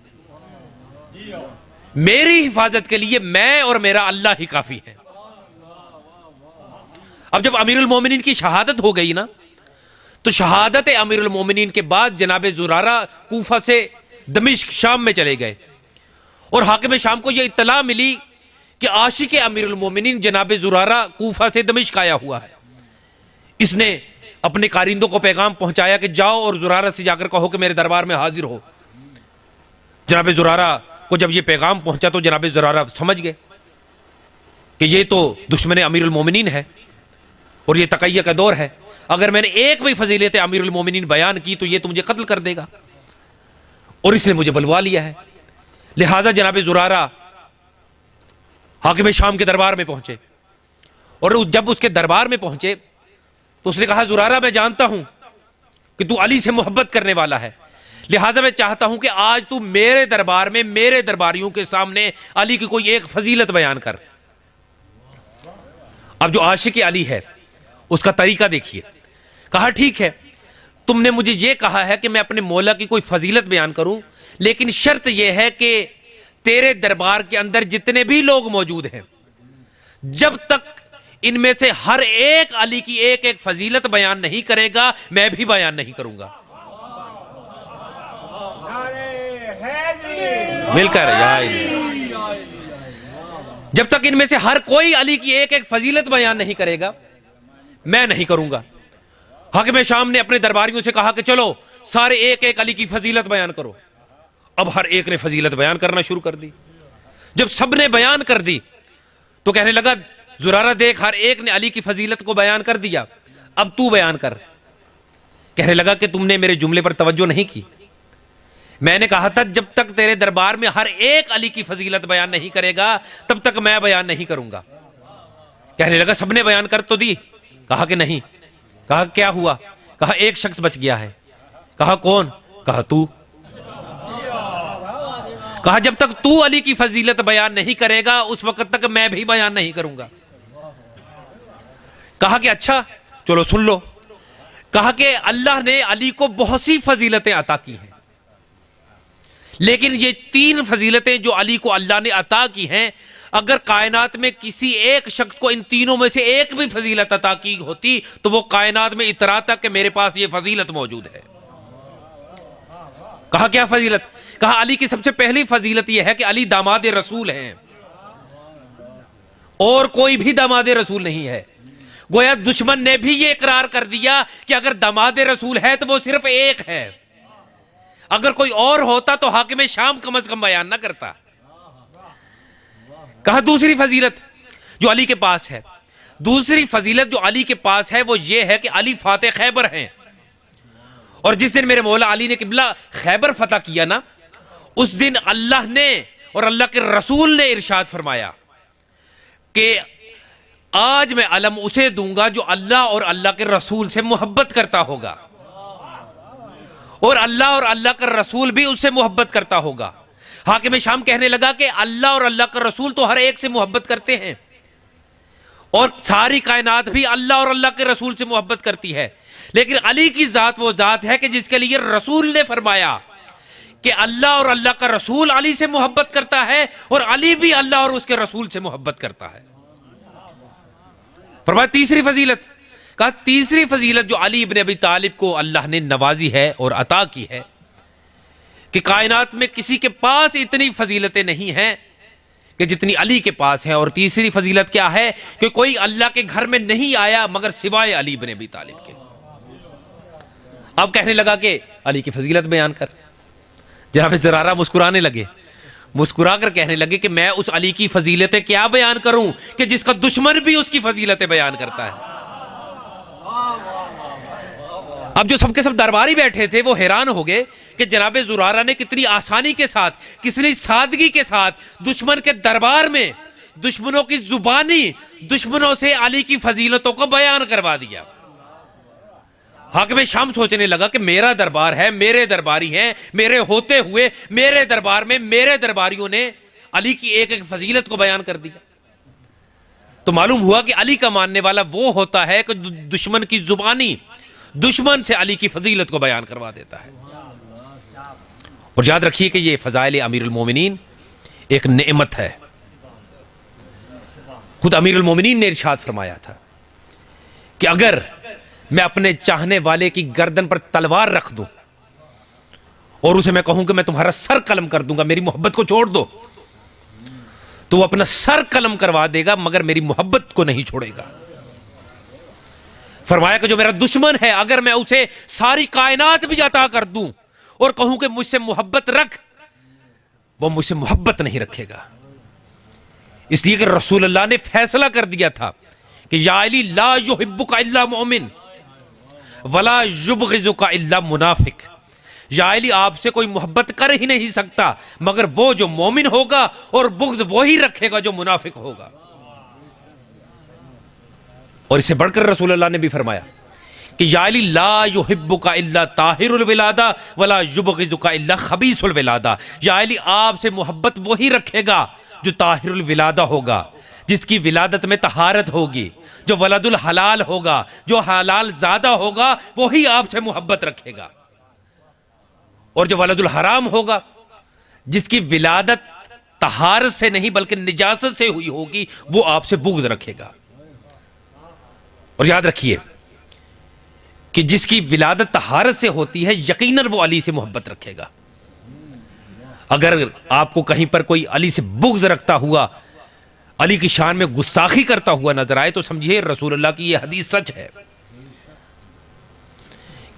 मेरी हिफाजत के लिए मैं और मेरा अल्लाह ही काफी है। अब जब अमीरुल मोमिनीन की शहादत हो गई ना, तो शहादत अमीरुल मोमिनीन के बाद जनाब जुरारा कूफा से दमिश्क शाम में चले गए और हाकिम शाम को यह इत्तला मिली कि आशिक अमीरुल मोमिनीन जनाब जुरारा कूफा से दमिश्क आया हुआ है। इसने अपने कारिंदों को पैगाम पहुंचाया कि जाओ और जुरारा से जाकर कहो कि मेरे दरबार में हाजिर हो। जनाब जुरारा को जब यह पैगाम पहुंचा तो जनाब जुरारा समझ गए कि ये तो दुश्मन अमीरुल मोमिनीन है और ये तकैया का दौर है। अगर मैंने एक भी फजीलत अमीरुल मोमिनीन बयान की तो ये तो मुझे कत्ल कर देगा, और इसने मुझे बुलवा लिया है। लिहाजा जनाब जुरारा हाकिम शाम के दरबार में पहुंचे, और जब उसके दरबार में पहुंचे तो उसने कहा, जुरारा मैं जानता हूं कि तू अली से मोहब्बत करने वाला है, लिहाजा मैं चाहता हूं कि आज तू मेरे दरबार में मेरे दरबारियों के सामने अली की कोई एक फजीलत बयान कर। अब जो आशिक अली है उसका तरीका देखिए। कहा, ठीक है, तुमने मुझे यह कहा है कि मैं अपने मौला की कोई फजीलत बयान करूं, लेकिन शर्त यह है कि तेरे दरबार के अंदर जितने भी लोग मौजूद हैं, जब तक इनमें से हर एक अली की एक एक फजीलत बयान नहीं करेगा, मैं भी बयान नहीं करूंगा। मिलकर जब तक इनमें से हर कोई अली की एक एक फजीलत बयान नहीं करेगा, मैं नहीं करूंगा। हाकिम शाम ने अपने दरबारियों से कहा कि चलो सारे एक एक अली की फजीलत बयान करो। अब हर एक ने फजीलत बयान करना शुरू कर दी। जब सब ने बयान कर दी तो कहने लगा, जुरारा देख, हर एक ने अली की फजीलत को बयान कर दिया, अब तू बयान कर। कहने लगा कि तुमने मेरे जुमले पर तवज्जो नहीं की। मैंने कहा था जब तक तेरे दरबार में हर एक अली की फजीलत बयान नहीं करेगा तब तक मैं बयान नहीं करूंगा। कहने लगा, सबने बयान कर तो दी। कहा कि नहीं। कहा, क्या हुआ? कहा, एक शख्स बच गया है। कहा, कौन? कहा, तू। कहा, जब तक तू अली की फजीलत बयान नहीं करेगा उस वक्त तक मैं भी बयान नहीं करूंगा। कहा कि अच्छा चलो सुन लो। कहा कि अल्लाह ने अली को बहुत सी फजीलतें अता की हैं, लेकिन ये 3 फजीलतें जो अली को अल्लाह ने अता की हैं, अगर कायनात में किसी एक शख्स को इन तीनों में से एक भी फजीलत अता की होती तो वो कायनात में इतराता कि मेरे पास ये फजीलत मौजूद है। कहा, क्या फजीलत? कहा, अली की सबसे पहली फजीलत यह है कि अली दामाद रसूल हैं, और कोई भी दामाद रसूल नहीं है। गोया दुश्मन ने भी ये इकरार कर दिया कि अगर दामाद रसूल है तो वो सिर्फ एक है, अगर कोई और होता तो हाकिम शाम कम अज कम बयान ना करता। कहा, दूसरी फजीलत जो अली के पास है, दूसरी फजीलत जो अली के पास है वो ये है कि अली फाते खैबर हैं, और जिस दिन मेरे मौला अली ने किबला खैबर फतह किया ना, उस दिन अल्लाह ने और अल्लाह के रसूल ने इरशाद फरमाया कि आज मैं अलम उसे दूंगा जो अल्लाह और अल्लाह के रसूल से मोहब्बत करता होगा, और अल्लाह और अल्लाह का रसूल भी उससे मोहब्बत करता होगा। हाकिम शाम कहने लगा कि अल्लाह और अल्लाह का रसूल तो हर एक से मोहब्बत करते हैं, और सारी कायनात भी अल्लाह और अल्लाह के रसूल से मोहब्बत करती है, लेकिन अली की जात वो जात है कि जिसके लिए रसूल ने फरमाया कि अल्लाह और अल्लाह का रसूल अली से मोहब्बत करता है, और अली भी अल्लाह और उसके रसूल से मोहब्बत करता है। फरमाया तीसरी फजीलत। कहा, तीसरी फजीलत जो अली इब्न अबी तालिब को अल्लाह ने नवाजी है और अता की है कि कायनात में किसी के पास इतनी फजीलतें नहीं हैं कि जितनी अली के पास है। और तीसरी फजीलत क्या है कि कोई अल्लाह के घर में नहीं आया मगर सिवाय अली इब्न अबी तालिब के। अब कहने लगा कि अली की फजीलत बयान कर। जनाब ज़रारा मुस्कुराने लगे, मुस्कुरा कर कहने लगे कि मैं उस अली की फजीलतें क्या बयान करूं कि जिसका दुश्मन भी उसकी फजीलतें बयान करता है। अब जो सबके सब दरबारी बैठे थे वो हैरान हो गए कि जनाब ज़ुरारा ने कितनी आसानी के साथ, कितनी सादगी के साथ दुश्मन के दरबार में दुश्मनों की जुबानी दुश्मनों से अली की फजीलतों को बयान करवा दिया। हाकिम शाम सोचने लगा कि मेरा दरबार है, मेरे दरबारी हैं, मेरे होते हुए मेरे दरबार में मेरे दरबारियों ने अली की एक एक फजीलत को बयान कर दिया। तो मालूम हुआ कि अली का मानने वाला वो होता है कि दुश्मन की जुबानी दुश्मन से अली की फजीलत को बयान करवा देता है। और याद रखिए कि ये फजाइल अमीरुल मोमिनीन एक नेमत है। खुद अमीरुल मोमिनीन ने इरशाद फरमाया था कि अगर मैं अपने चाहने वाले की गर्दन पर तलवार रख दूं और उसे मैं कहूं कि मैं तुम्हारा सर कलम कर दूंगा, मेरी मोहब्बत को छोड़ दो, तो वो अपना सर कलम करवा देगा मगर मेरी मोहब्बत को नहीं छोड़ेगा। फरमाया कि जो मेरा दुश्मन है अगर मैं उसे सारी कायनात भी अता कर दूं और कहूं कि मुझसे मोहब्बत रख, वो मुझसे मोहब्बत नहीं रखेगा। इसलिए कि रसूलुल्लाह ने फैसला कर दिया था कि या अली ला युहिब्बुका इल्ला मोमिन, वला युबग़िज़ुका इल्ला मुनाफिक, या अली आपसे कोई मोहब्बत कर ही नहीं सकता मगर वो जो मोमिन होगा, और बुग़्ज़ वही रखेगा जो मुनाफिक होगा। और इससे बढ़कर रसूलुल्लाह ने भी फरमाया कि या अली ला युहिब्बुका इल्ला ताहिरुल विलादा वला युबग़िज़ुका इल्ला खबीसुल विलादा, या अली आपसे मोहब्बत वही रखेगा जो ताहिरुल विलादा होगा, जिसकी विलादत में तहारत होगी, जो वलदुल हलाल होगा, जो हलाल ज़ादा होगा, वही आपसे मोहब्बत रखेगा। और जो वलदुल हराम होगा, जिसकी विलादत तहारत से नहीं बल्कि निजासत से हुई होगी, वो आपसे बुग़्ज़ रखेगा। और याद रखिए कि जिसकी विलादत तहारत से होती है, यकीनन वो अली से मोहब्बत रखेगा। अगर आपको कहीं पर कोई अली से बुग़्ज़ रखता हुआ, अली की शान में गुस्ताखी करता हुआ नजर आए, तो समझिए रसूलुल्लाह की यह हदीस सच है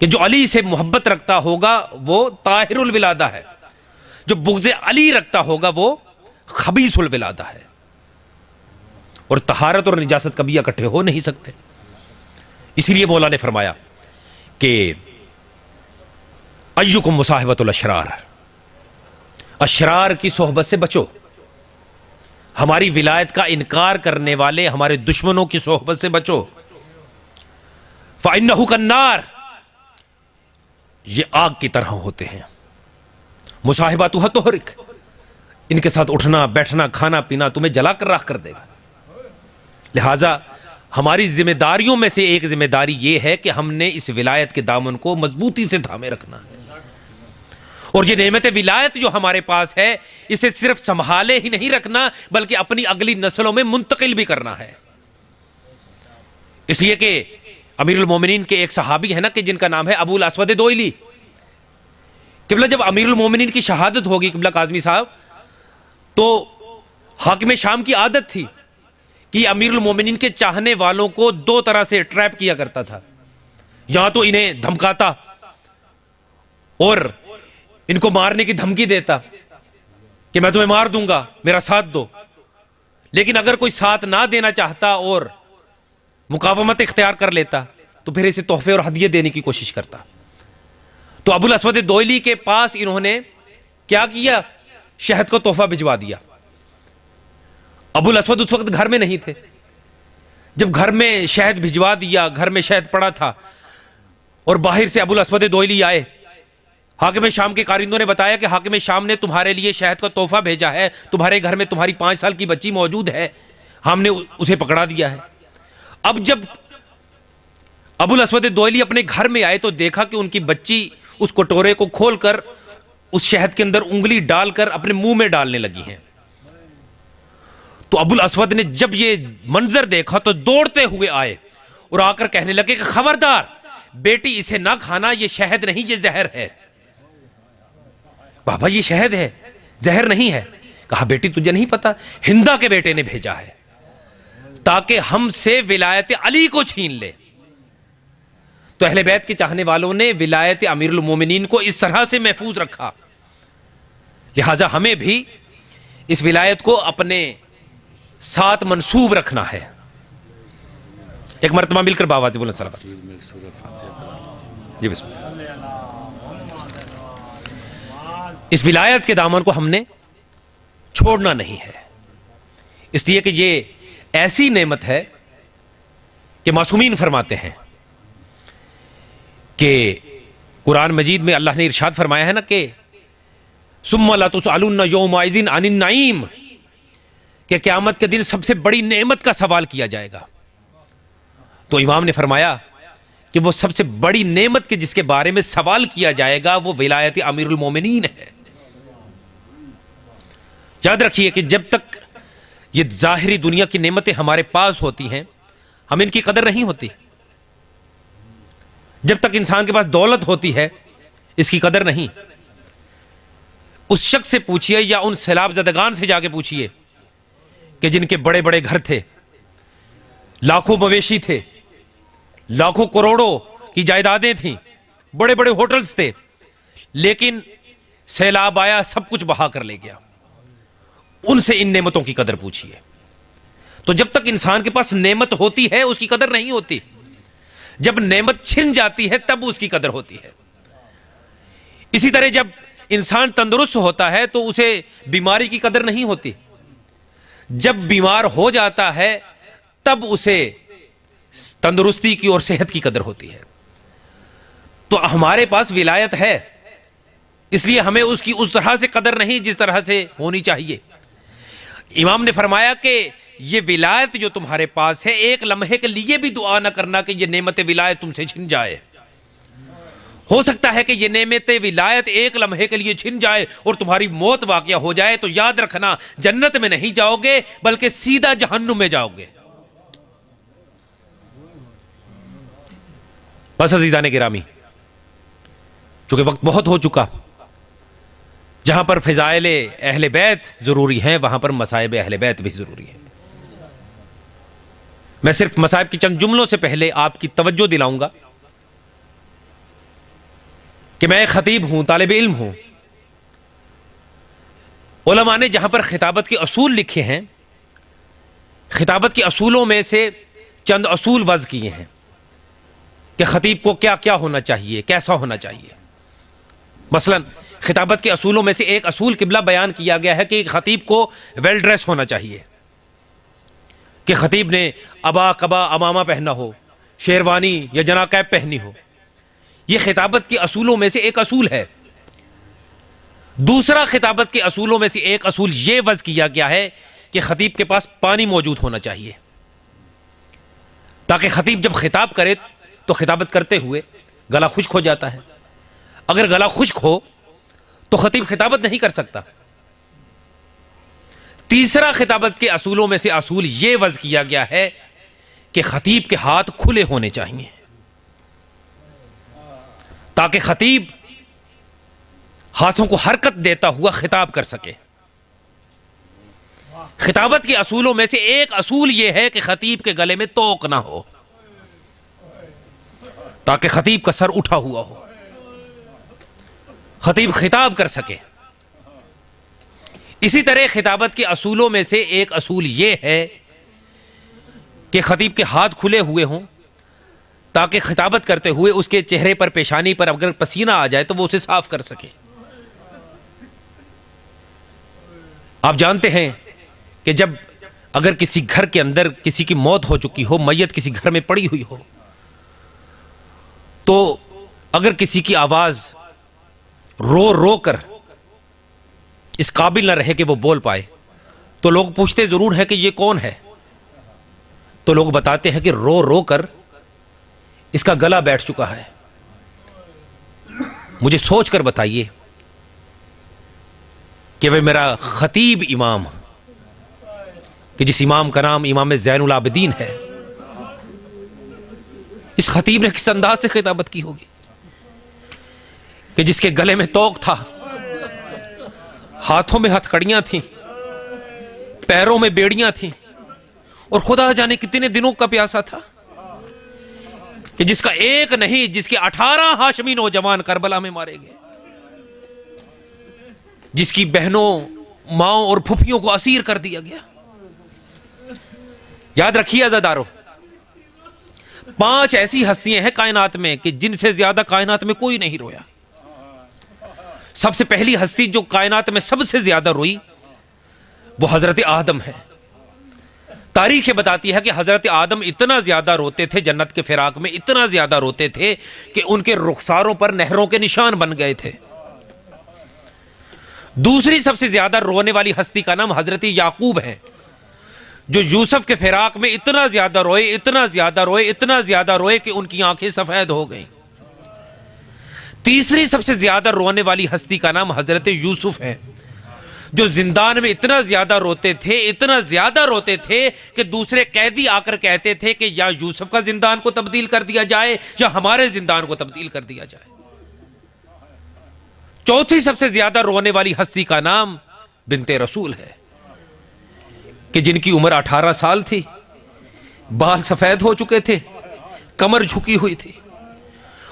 कि जो अली से मोहब्बत रखता होगा वो ताहिरुल विलादा है, जो बुग़्ज़े अली रखता होगा वो खबीसुल विलादा है। और तहारत और निजासत कभी इकट्ठे हो नहीं सकते। इसीलिए मौला ने फरमाया कि अय्युकुम मुसाहिबतुल अशरार, अशरार की सोहबत से बचो। हमारी विलायत का इनकार करने वाले हमारे दुश्मनों की सोहबत से बचो। फ़इन्नहु कन्नार, ये आग की तरह होते हैं। मुसाहिबतुहा तुहरिक, इनके साथ उठना बैठना खाना पीना तुम्हें जलाकर राख कर देगा। लिहाजा हमारी जिम्मेदारियों में से एक जिम्मेदारी यह है कि हमने इस विलायत के दामन को मजबूती से थामे रखना है। और ये नेमत विलायत जो हमारे पास है, इसे सिर्फ संभाले ही नहीं रखना बल्कि अपनी अगली नस्लों में मुंतकिल भी करना है। इसलिए कि अमीरुल मोमिनीन के एक सहाबी है ना, कि जिनका नाम है अबुल अस्वद दोइली। किबला जब अमीरुल मोमिनीन की शहादत होगी किबला काज़मी साहब, तो हाकिम शाम की आदत थी कि अमीरुल मोमिनीन के चाहने वालों को दो तरह से ट्रैप किया करता था। या तो इन्हें धमकाता और इनको मारने की धमकी देता कि मैं तुम्हें मार दूंगा, मेरा साथ दो। लेकिन अगर कोई साथ ना देना चाहता और मुकावमत इख्तियार कर लेता, तो फिर इसे तोहफे और हदिये देने की कोशिश करता। तो अबुल अस्वद दोइली के पास इन्होंने क्या किया, शहद को तोहफा भिजवा दिया। अबुल अस्वद उस वक्त घर में नहीं थे। जब घर में शहद भिजवा दिया, घर में शहद पड़ा था, और बाहर से अबुल अस्वद दोइली आए। हाकिम शाम के कारिंदों ने बताया कि हाकिम शाम ने तुम्हारे लिए शहद का तोहफा भेजा है, तुम्हारे घर में तुम्हारी 5 साल की बच्ची मौजूद है, हमने उसे पकड़ा दिया है। अब जब अबुल अस्वद दोइली अपने घर में आए तो देखा कि उनकी बच्ची उस कटोरे को खोलकर उस शहद के अंदर उंगली डालकर अपने मुंह में डालने लगी हैं। तो अबुल अस्वद ने जब ये मंजर देखा तो दौड़ते हुए आए और आकर कहने लगे कि खबरदार बेटी, इसे ना खाना, ये शहद नहीं, ये जहर है। बाबा ये शहद है, जहर नहीं है। कहा बेटी तुझे नहीं पता, हिंदा के बेटे ने भेजा है ताकि हमसे विलायत अली को छीन ले। तो अहले बैत के चाहने वालों ने विलायत अमीरुल मोमिनीन को इस तरह से महफूज रखा, लिहाजा हमें भी इस विलायत को अपने साथ मंसूब रखना है। एक मरतबा मिलकर बाबा से बोलें सलावत। जी बिस्मिल्लाह। इस विलायत के दामन को हमने छोड़ना नहीं है, इसलिए कि ये ऐसी नेमत है कि मासूमीन फरमाते हैं कि कुरान मजीद में अल्लाह ने इरशाद फरमाया है ना कि सुम्मा ला तुसअलुन्ना यौमइज़िन अनिन नईम, कि क़यामत के दिन सबसे बड़ी नेमत का सवाल किया जाएगा। तो इमाम ने फरमाया कि वो सबसे बड़ी नेमत के जिसके बारे में सवाल किया जाएगा वो विलायत अमीरुल मोमिनीन है। याद रखिए कि जब तक ये जाहिरी दुनिया की नेमतें हमारे पास होती हैं, हम इनकी कदर नहीं होती। जब तक इंसान के पास दौलत होती है, इसकी कदर नहीं। उस शख्स से पूछिए या उन सैलाब ज़दगान से जाके पूछिए कि जिनके बड़े बड़े घर थे, लाखों मवेशी थे, लाखों करोड़ों की जायदादें थीं, बड़े बड़े होटल्स थे, लेकिन सैलाब आया, सब कुछ बहा कर ले गया। उनसे इन नेमतों की कदर पूछिए। तो जब तक इंसान के पास नेमत होती है उसकी कदर नहीं होती। जब नेमत छिन जाती है तब उसकी कदर होती है। इसी तरह जब इंसान तंदुरुस्त होता है तो उसे बीमारी की कदर नहीं होती, जब बीमार हो जाता है तब उसे तंदुरुस्ती की और सेहत की कदर होती है। तो हमारे पास विलायत है, इसलिए हमें उसकी उस तरह से कदर नहीं जिस तरह से होनी चाहिए। इमाम ने फरमाया कि ये विलायत जो तुम्हारे पास है, एक लम्हे के लिए भी दुआ ना करना कि ये नेमत विलायत तुमसे छिन जाए। हो सकता है कि ये नेमत विलायत एक लम्हे के लिए छिन जाए और तुम्हारी मौत वाक़या हो जाए, तो याद रखना जन्नत में नहीं जाओगे बल्कि सीधा जहन्नुम में जाओगे। बस अज़ीज़ान गिरामी, चूंकि वक्त बहुत हो चुका, जहां पर फ़ज़ाइल अहले बैत ज़रूरी हैं वहां पर मसाइब अहले बैत भी ज़रूरी है। मैं सिर्फ मसाइब की चंद जुमलों से पहले आपकी तवज्जो दिलाऊंगा कि मैं खतीब हूं, तालिब इल्म हूं। उलमा ने जहां पर खिताबत के असूल लिखे हैं, खिताबत के असूलों में से चंद असूल वज़ किए हैं कि खतीब को क्या क्या होना चाहिए, कैसा होना चाहिए। मसलन खिताबत के असूलों में से एक असूल किबला बयान किया गया है कि खतीब को वेल ड्रेस होना चाहिए, कि खतीब ने अबा कबा अमामा पहना हो, शेरवानी या जनाकैब पहनी हो। यह खिताबत के असूलों में से एक असूल है। दूसरा खिताबत के असूलों में से एक असूल यह वज़ किया गया है कि खतीब के पास पानी मौजूद होना चाहिए, ताकि खतीब जब खिताब करे तो खिताबत करते हुए गला खुश्क हो जाता है। अगर गला खुश्क हो तो खतीब खिताबत नहीं कर सकता। तीसरा खिताबत के असूलों में से असूल यह वज़ किया गया है कि खतीब के हाथ खुले होने चाहिए, ताकि खतीब हाथों को हरकत देता हुआ खिताब कर सके। खिताबत के असूलों में से एक असूल यह है कि खतीब के गले में तोक ना हो, ताकि खतीब का सर उठा हुआ हो, खतीब खिताब कर सके। इसी तरह खिताबत के असूलों में से एक असूल यह है कि खतीब के हाथ खुले हुए हों, ताकि खिताबत करते हुए उसके चेहरे पर, पेशानी पर अगर पसीना आ जाए तो वो उसे साफ कर सके। आप जानते हैं कि जब अगर किसी घर के अंदर किसी की मौत हो चुकी हो, मैयत किसी घर में पड़ी हुई हो, तो अगर किसी की आवाज रो रो कर इस काबिल न रहे कि वो बोल पाए, तो लोग पूछते जरूर हैं कि ये कौन है। तो लोग बताते हैं कि रो रो कर इसका गला बैठ चुका है। मुझे सोच कर बताइए कि वह मेरा खतीब इमाम, कि जिस इमाम का नाम इमाम ज़ैनुल आबिदीन है, इस खतीब ने किस अंदाज से खिताबत की होगी कि जिसके गले में तोक था, हाथों में हथकड़ियां थीं, पैरों में बेड़ियां थीं, और खुदा जाने कितने दिनों का प्यासा था, कि जिसका एक नहीं, जिसके 18 हाशमी नौजवान करबला में मारे गए, जिसकी बहनों, माओं और फुफियों को असीर कर दिया गया। याद रखिए अज़ादारों, 5 ऐसी हस्तियां हैं कायनात में कि जिनसे ज्यादा कायनात में कोई नहीं रोया। सबसे पहली हस्ती जो कायनात में सबसे ज्यादा रोई वो हजरत आदम है। तारीख बताती है कि हजरत आदम इतना ज्यादा रोते थे जन्नत के फिराक में, इतना ज्यादा रोते थे कि उनके रुखसारों पर नहरों के निशान बन गए थे। दूसरी सबसे ज्यादा रोने वाली हस्ती का नाम हजरत याकूब है, जो यूसुफ के फिराक में इतना ज्यादा रोए, इतना ज्यादा रोए, इतना ज्यादा रोए कि उनकी आंखें सफेद हो गईं। तीसरी सबसे ज्यादा रोने वाली हस्ती का नाम हजरत यूसुफ है, जो जिंदान में इतना ज्यादा रोते थे, इतना ज्यादा रोते थे कि दूसरे कैदी आकर कहते थे कि या यूसुफ का जिंदान को तब्दील कर दिया जाए या हमारे जिंदान को तब्दील कर दिया जाए। चौथी सबसे ज्यादा रोने वाली हस्ती का नाम बिनते रसूल है, कि जिनकी उम्र 18 साल थी, बाल सफेद हो चुके थे, कमर झुकी हुई थी।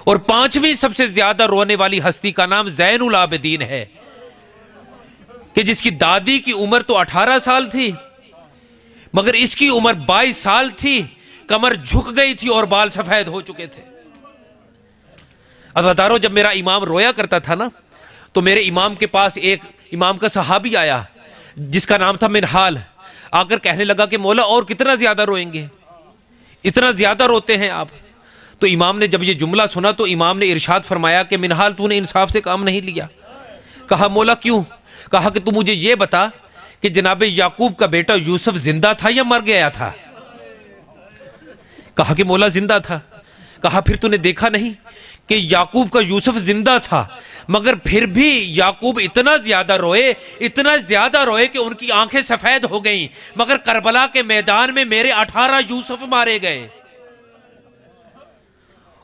और पांचवी सबसे ज्यादा रोने वाली हस्ती का नाम ज़ैनुल आबिदीन है, कि जिसकी दादी की उम्र तो 18 साल थी, मगर इसकी उम्र 22 साल थी, कमर झुक गई थी और बाल सफेद हो चुके थे। अज़ादारों, जब मेरा इमाम रोया करता था ना, तो मेरे इमाम के पास एक इमाम का सहाबी आया जिसका नाम था मिनहाल। आकर कहने लगा कि मौला और कितना ज्यादा रोएंगे, इतना ज्यादा रोते हैं आप। तो इमाम ने जब ये जुमला सुना तो इमाम ने इरशाद फरमाया कि मिनहाल, तूने इंसाफ से काम नहीं लिया। कहा मौला क्यों? कहा कि तू मुझे ये बता कि जनाब याकूब का बेटा यूसुफ जिंदा था या मर गया था? कहा कि मौला जिंदा था। कहा फिर तूने देखा नहीं कि याकूब का यूसुफ जिंदा था, मगर फिर भी याकूब इतना ज्यादा रोए, इतना ज्यादा रोए कि उनकी आंखें सफेद हो गईं, मगर करबला के मैदान में मेरे 18 यूसुफ मारे गए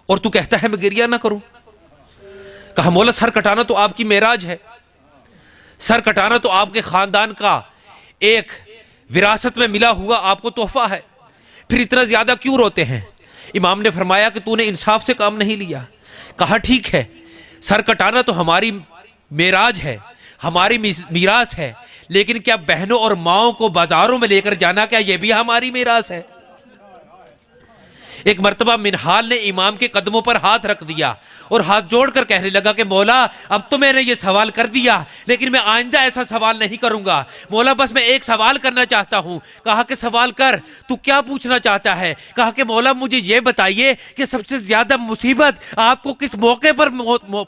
और तू कहता है मैं गिरिया ना करूं। कहा मौला, सर कटाना तो आपकी मेराज है, सर कटाना तो आपके खानदान का एक विरासत में मिला हुआ आपको तोहफा है, फिर इतना ज्यादा क्यों रोते हैं? इमाम ने फरमाया कि तूने इंसाफ से काम नहीं लिया। कहा ठीक है, सर कटाना तो हमारी मेराज है, हमारी मीरास है, लेकिन क्या बहनों और माओं को बाजारों में लेकर जाना, क्या यह भी हमारी मीरास है? एक मर्तबा मिनहाल ने इमाम के कदमों पर हाथ रख दिया और हाथ जोड़कर कहने लगा कि मौला, अब तो मैंने ये सवाल कर दिया, लेकिन मैं आइंदा ऐसा सवाल नहीं करूंगा। मौला, बस मैं एक सवाल करना चाहता हूं। कहा कि सवाल कर, तू क्या पूछना चाहता है? कहा कि मौला, मुझे ये बताइए कि सबसे ज्यादा मुसीबत आपको किस मौके पर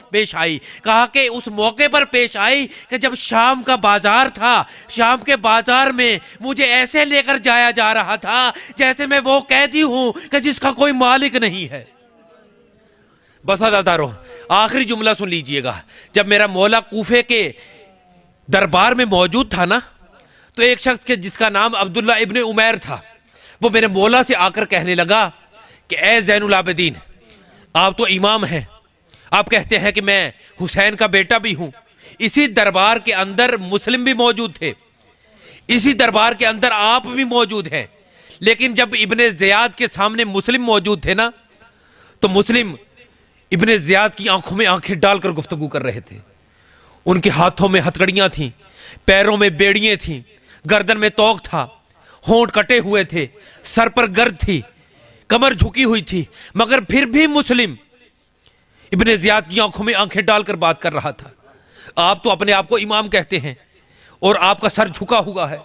पेश आई? कहा कि उस मौके पर पेश आई कि जब शाम का बाजार था, शाम के बाजार में मुझे ऐसे लेकर जाया जा रहा था जैसे मैं वो कैदी हूं कि जिसका कोई मालिक नहीं है। बस अज़ादारों, आखिरी जुमला सुन लीजिएगा। जब मेरा मौला कूफे के दरबार में मौजूद था ना, तो एक शख्स के जिसका नाम अब्दुल्ला इब्ने उमैर था, वो मेरे मौला से आकर कहने लगा कि ए ज़ैनुल आबिदीन, आप तो इमाम हैं, आप कहते हैं कि मैं हुसैन का बेटा भी हूं। इसी दरबार के अंदर मुस्लिम भी मौजूद थे, इसी दरबार के अंदर आप भी मौजूद हैं, लेकिन जब इब्ने ज़ियाद के सामने मुस्लिम मौजूद थे ना, तो मुस्लिम इब्ने ज़ियाद की आंखों में आंखें डालकर गुफ्तगू कर रहे थे। उनके हाथों में हथकड़ियां थीं, पैरों में बेड़ियां थीं, गर्दन में तोक था, होंठ कटे हुए थे, सर पर गर्द थी, कमर झुकी हुई थी, मगर फिर भी मुस्लिम इब्ने ज़ियाद की आंखों में आंखें डालकर बात कर रहा था। आप तो अपने आप को इमाम कहते हैं और आपका सर झुका हुआ है,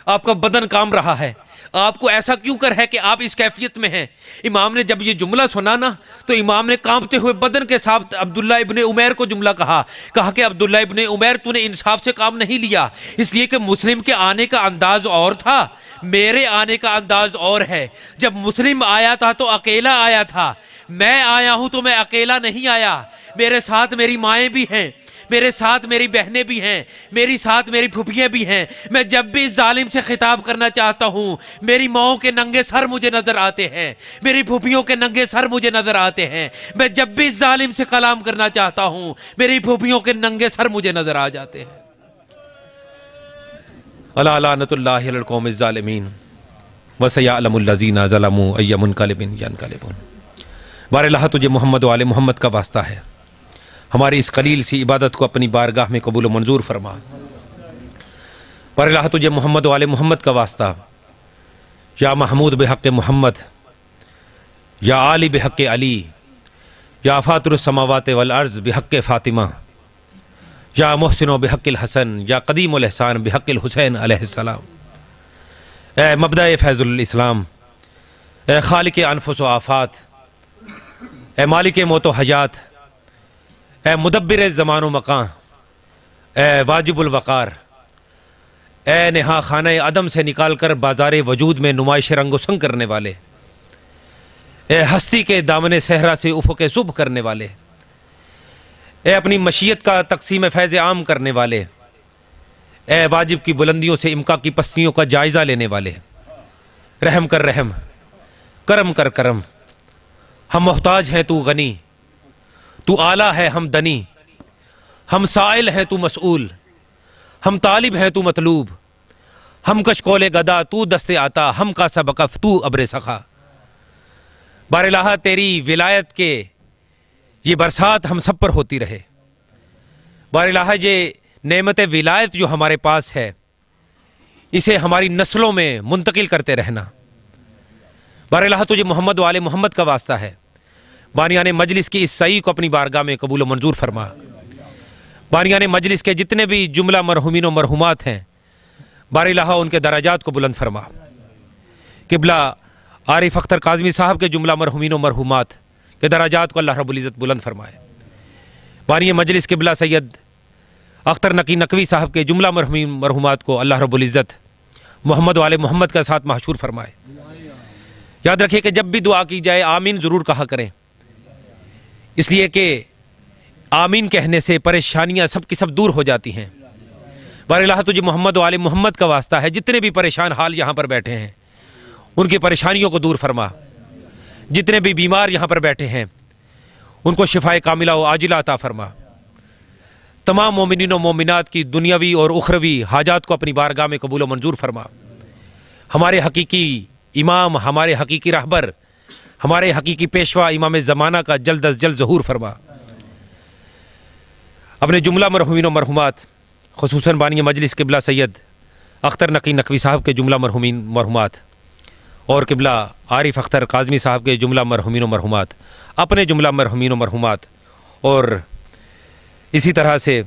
आपका बदन काम रहा है, आपको ऐसा क्यों कर है कि आप इस कैफियत में हैं? इमाम ने जब ये जुमला सुना ना, तो इमाम ने कांपते हुए बदन के साथ अब्दुल्ला इब्ने उमैर को जुमला कहा कि अब्दुल्ला इब्ने उमैर, तूने इंसाफ से काम नहीं लिया, इसलिए कि मुस्लिम के आने का अंदाज और था, मेरे आने का अंदाज और है। जब मुस्लिम आया था तो अकेला आया था, मैं आया हूं तो मैं अकेला नहीं आया, मेरे साथ मेरी माएँ भी हैं, मेरे साथ मेरी बहनें भी हैं, मेरी साथ मेरी फुफियाँ भी हैं। मैं जब भी इस जालिम से खिताब करना चाहता हूँ, मेरी माओं के नंगे सर मुझे नजर आते हैं, मेरी फुफियों के नंगे सर मुझे नजर आते हैं। मैं जब भी इस जालिम से कलाम करना चाहता हूँ, मेरी फुफियों के नंगे सर मुझे नजर आ जाते हैं। अला लानतुल्लाहि अलल कौमिज़ ज़ालिमीन व सयअलमुल लज़ीना ज़लमू अय्य मुनक़लिबिन यनक़लिबून। बारगाह तुझे मोहम्मद व आले मोहम्मद का वास्ता है, हमारी इस कलील सी इबादत को अपनी बारगाह में कबूल मंजूर फरमा। बारगाह तुझे मोहम्मद व आले मोहम्मद का वास्ता, या महमूद बेहक़ मोहम्मद, या आली बेहक़ अली, या फ़ातिरुस समावात वल अर्ज़ बेहक़ फ़ातिमा, या मोहसिन बेहक़ हसन, या क़दीमुल एहसान बेहक़ हुसैन अलैहिस्सलाम। ए मबदा फ़ैज़ुल इस्लाम, ए खालिक अनफुस व आफ़ात, ए मालिक मौत व हयात, ए मुदब्बिर ज़मान व मकान, ए वाजिबुल वक़ार, ए नेहा खाना अदम से निकाल कर बाज़ार वजूद में नुमाइश रंगोसंग करने वाले, ए हस्ती के दामने सहरा से उफ़क़ सुबह करने वाले, ए अपनी मशीयत का तक़सीम फ़ैज़ आम करने वाले, ए वाजिब की बुलंदियों से इम्का की पस्तियों का जायज़ा लेने वाले, रहम कर रहम, करम कर करम। हम मोहताज हैं तू गनी, तू आला है हम दनी, हम साइल है तू मसऊल, हम तालिब है तू मतलूब, हम कशकोले गदा तू दस्ते आता, हम का सबकफ तू अब्रे सखा। बारलाहा तेरी विलायत के ये बरसात हम सब पर होती रहे। बारलाहा ये नेमत विलायत जो हमारे पास है, इसे हमारी नस्लों में मुंतकिल करते रहना। बारह तुझे मोहम्मद वाले मोहम्मद का वास्ता है, बानियाने मजलिस की इस सई को अपनी बारगाह में कबूल व मंजूर फरमा। बानियाने मजलिस के जितने भी जुमला मरहुमीन व मरहुमात हैं, बारह उनके दराजात को बुलंद फरमा। किबला आरिफ अख्तर काज़मी साहब के जुमला मरहुमीन व मरहुमात के दराजात को अल्लाह रब्बुल इज़्ज़त बुलंद फरमाए। बानी मजलिस किबला सैयद अख्तर नकी नकवी साहब के जुमला मरहुमीन मरहुमात को अल्लाह रब्बुल इज़्ज़त मोहम्मद वाले मोहम्मद के साथ महशूर फरमाए। याद रखिए कि जब भी दुआ की जाए आमीन ज़रूर कहा करें, इसलिए कि आमीन कहने से परेशानियां सब की सब दूर हो जाती हैं। बारह तुझे मोहम्मद वाले मोहम्मद का वास्ता है, जितने भी परेशान हाल यहाँ पर बैठे हैं उनकी परेशानियों को दूर फरमा। जितने भी बीमार यहाँ पर बैठे हैं उनको शिफाए कामिला व आजिला अता फरमा। तमाम मोमिनीन व मोमिनात की दुनियावी और उखरवी हाजात को अपनी बारगाह में कबूल व मंजूर फरमा। हमारे हकीकी इमाम, हमारे हकीकी रहबर, हमारे हकीकी पेशवा इमाम ज़माना का जल्द अज जल्द ज़हूर फरमा। अपने जुमला मरहुमीन व मरहुमात खुसूसन बानी मजलिस किबला सैयद अख्तर नकी नकवी साहब के जुमला मरहुमीन मरहुमात और किबला आरिफ अख्तर काज़मी साहब के जुमला मरहुमीन व मरहुमात, अपने जुमला मरहुमीन व मरहुमात और इसी तरह से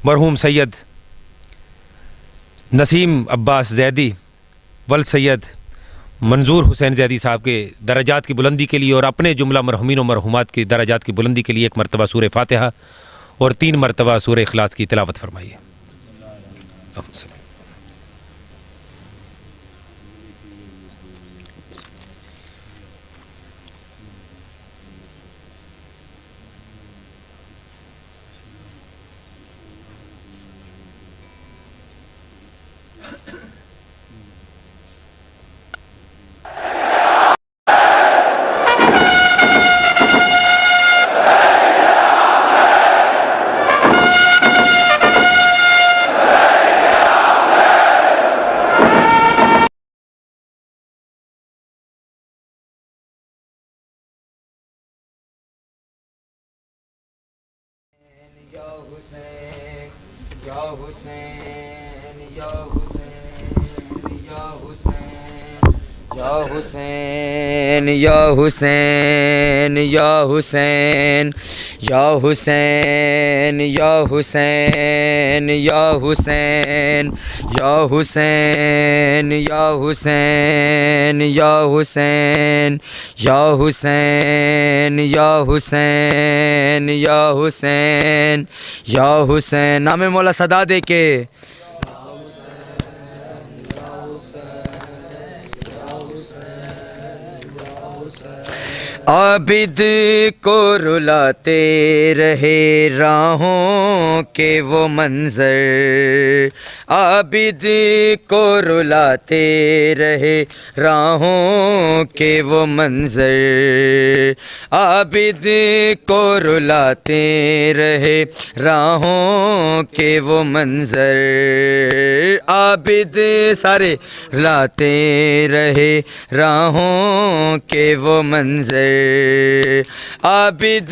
मरहूम सैयद नसीम अब्बास ज़ैदी वल सैयद मंजूर हुसैन ज़ैदी साहब के दराजात की बुलंदी के लिए और अपने जुमला मरहुमीन व मरहुमात की दराजात की बुलंदी के लिए एक मरतबा सूर फ़ातिहा और 3 मरतबा सूर इखलास की तिलावत फरमाइए। या हुसैन या हुसैन या हुसैन या हुसैन या हुसैन या हुसैन या हुसैन या हुसैन या हुसैन या हुसैन या हुसैन या हुसैन या हुसैन या हुसैन या हुसैन या हुसैन। नाम मौला सदा दे के आबिद को रुलाते रहे राहों के वो मंज़र, आबिद को रुलाते रहे राहों के वो मंज़र, आबिद को रुलाते रहे राहों के वो मंज़र, आबिद सारे रुलाते रहे राहों के वो मंज़र, आबिद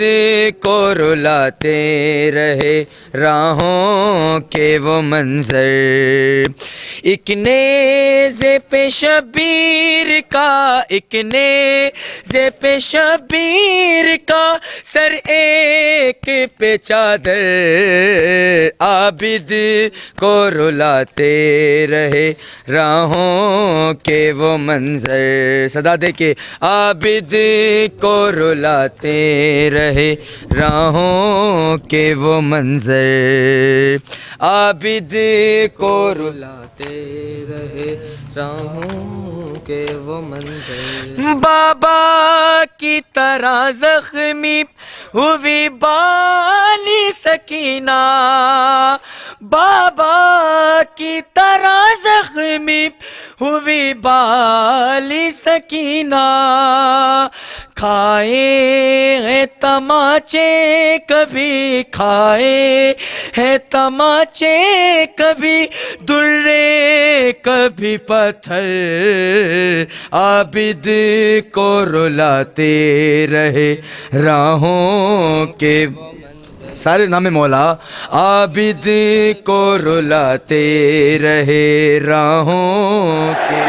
को रुलाते रहे राहों के वो मंज़र। एक नेज़े पे शबीर का, एक नेज़े पे शबीर का, सर एक पे चादर, आबिद को रुलाते रहे राहों के वो मंज़र। सदा दे के आबिद को रुलाते रहे राहों के वो मंज़र, आबिद को रुलाते रहे राहों के वो मंज़र। बाबा की तरह ज़ख्मी हुई बाली सकीना, बाबा की तरह ज़ख्मी हुई बाली सकीना, खाए हैं तमाचे कभी, खाए हैं तमाचे कभी, दुर्रे कभी पत्थर, आबिद को रुलाते रहे राहों के सारे नाम मौला, आबिद को रुलाते रहे राहों के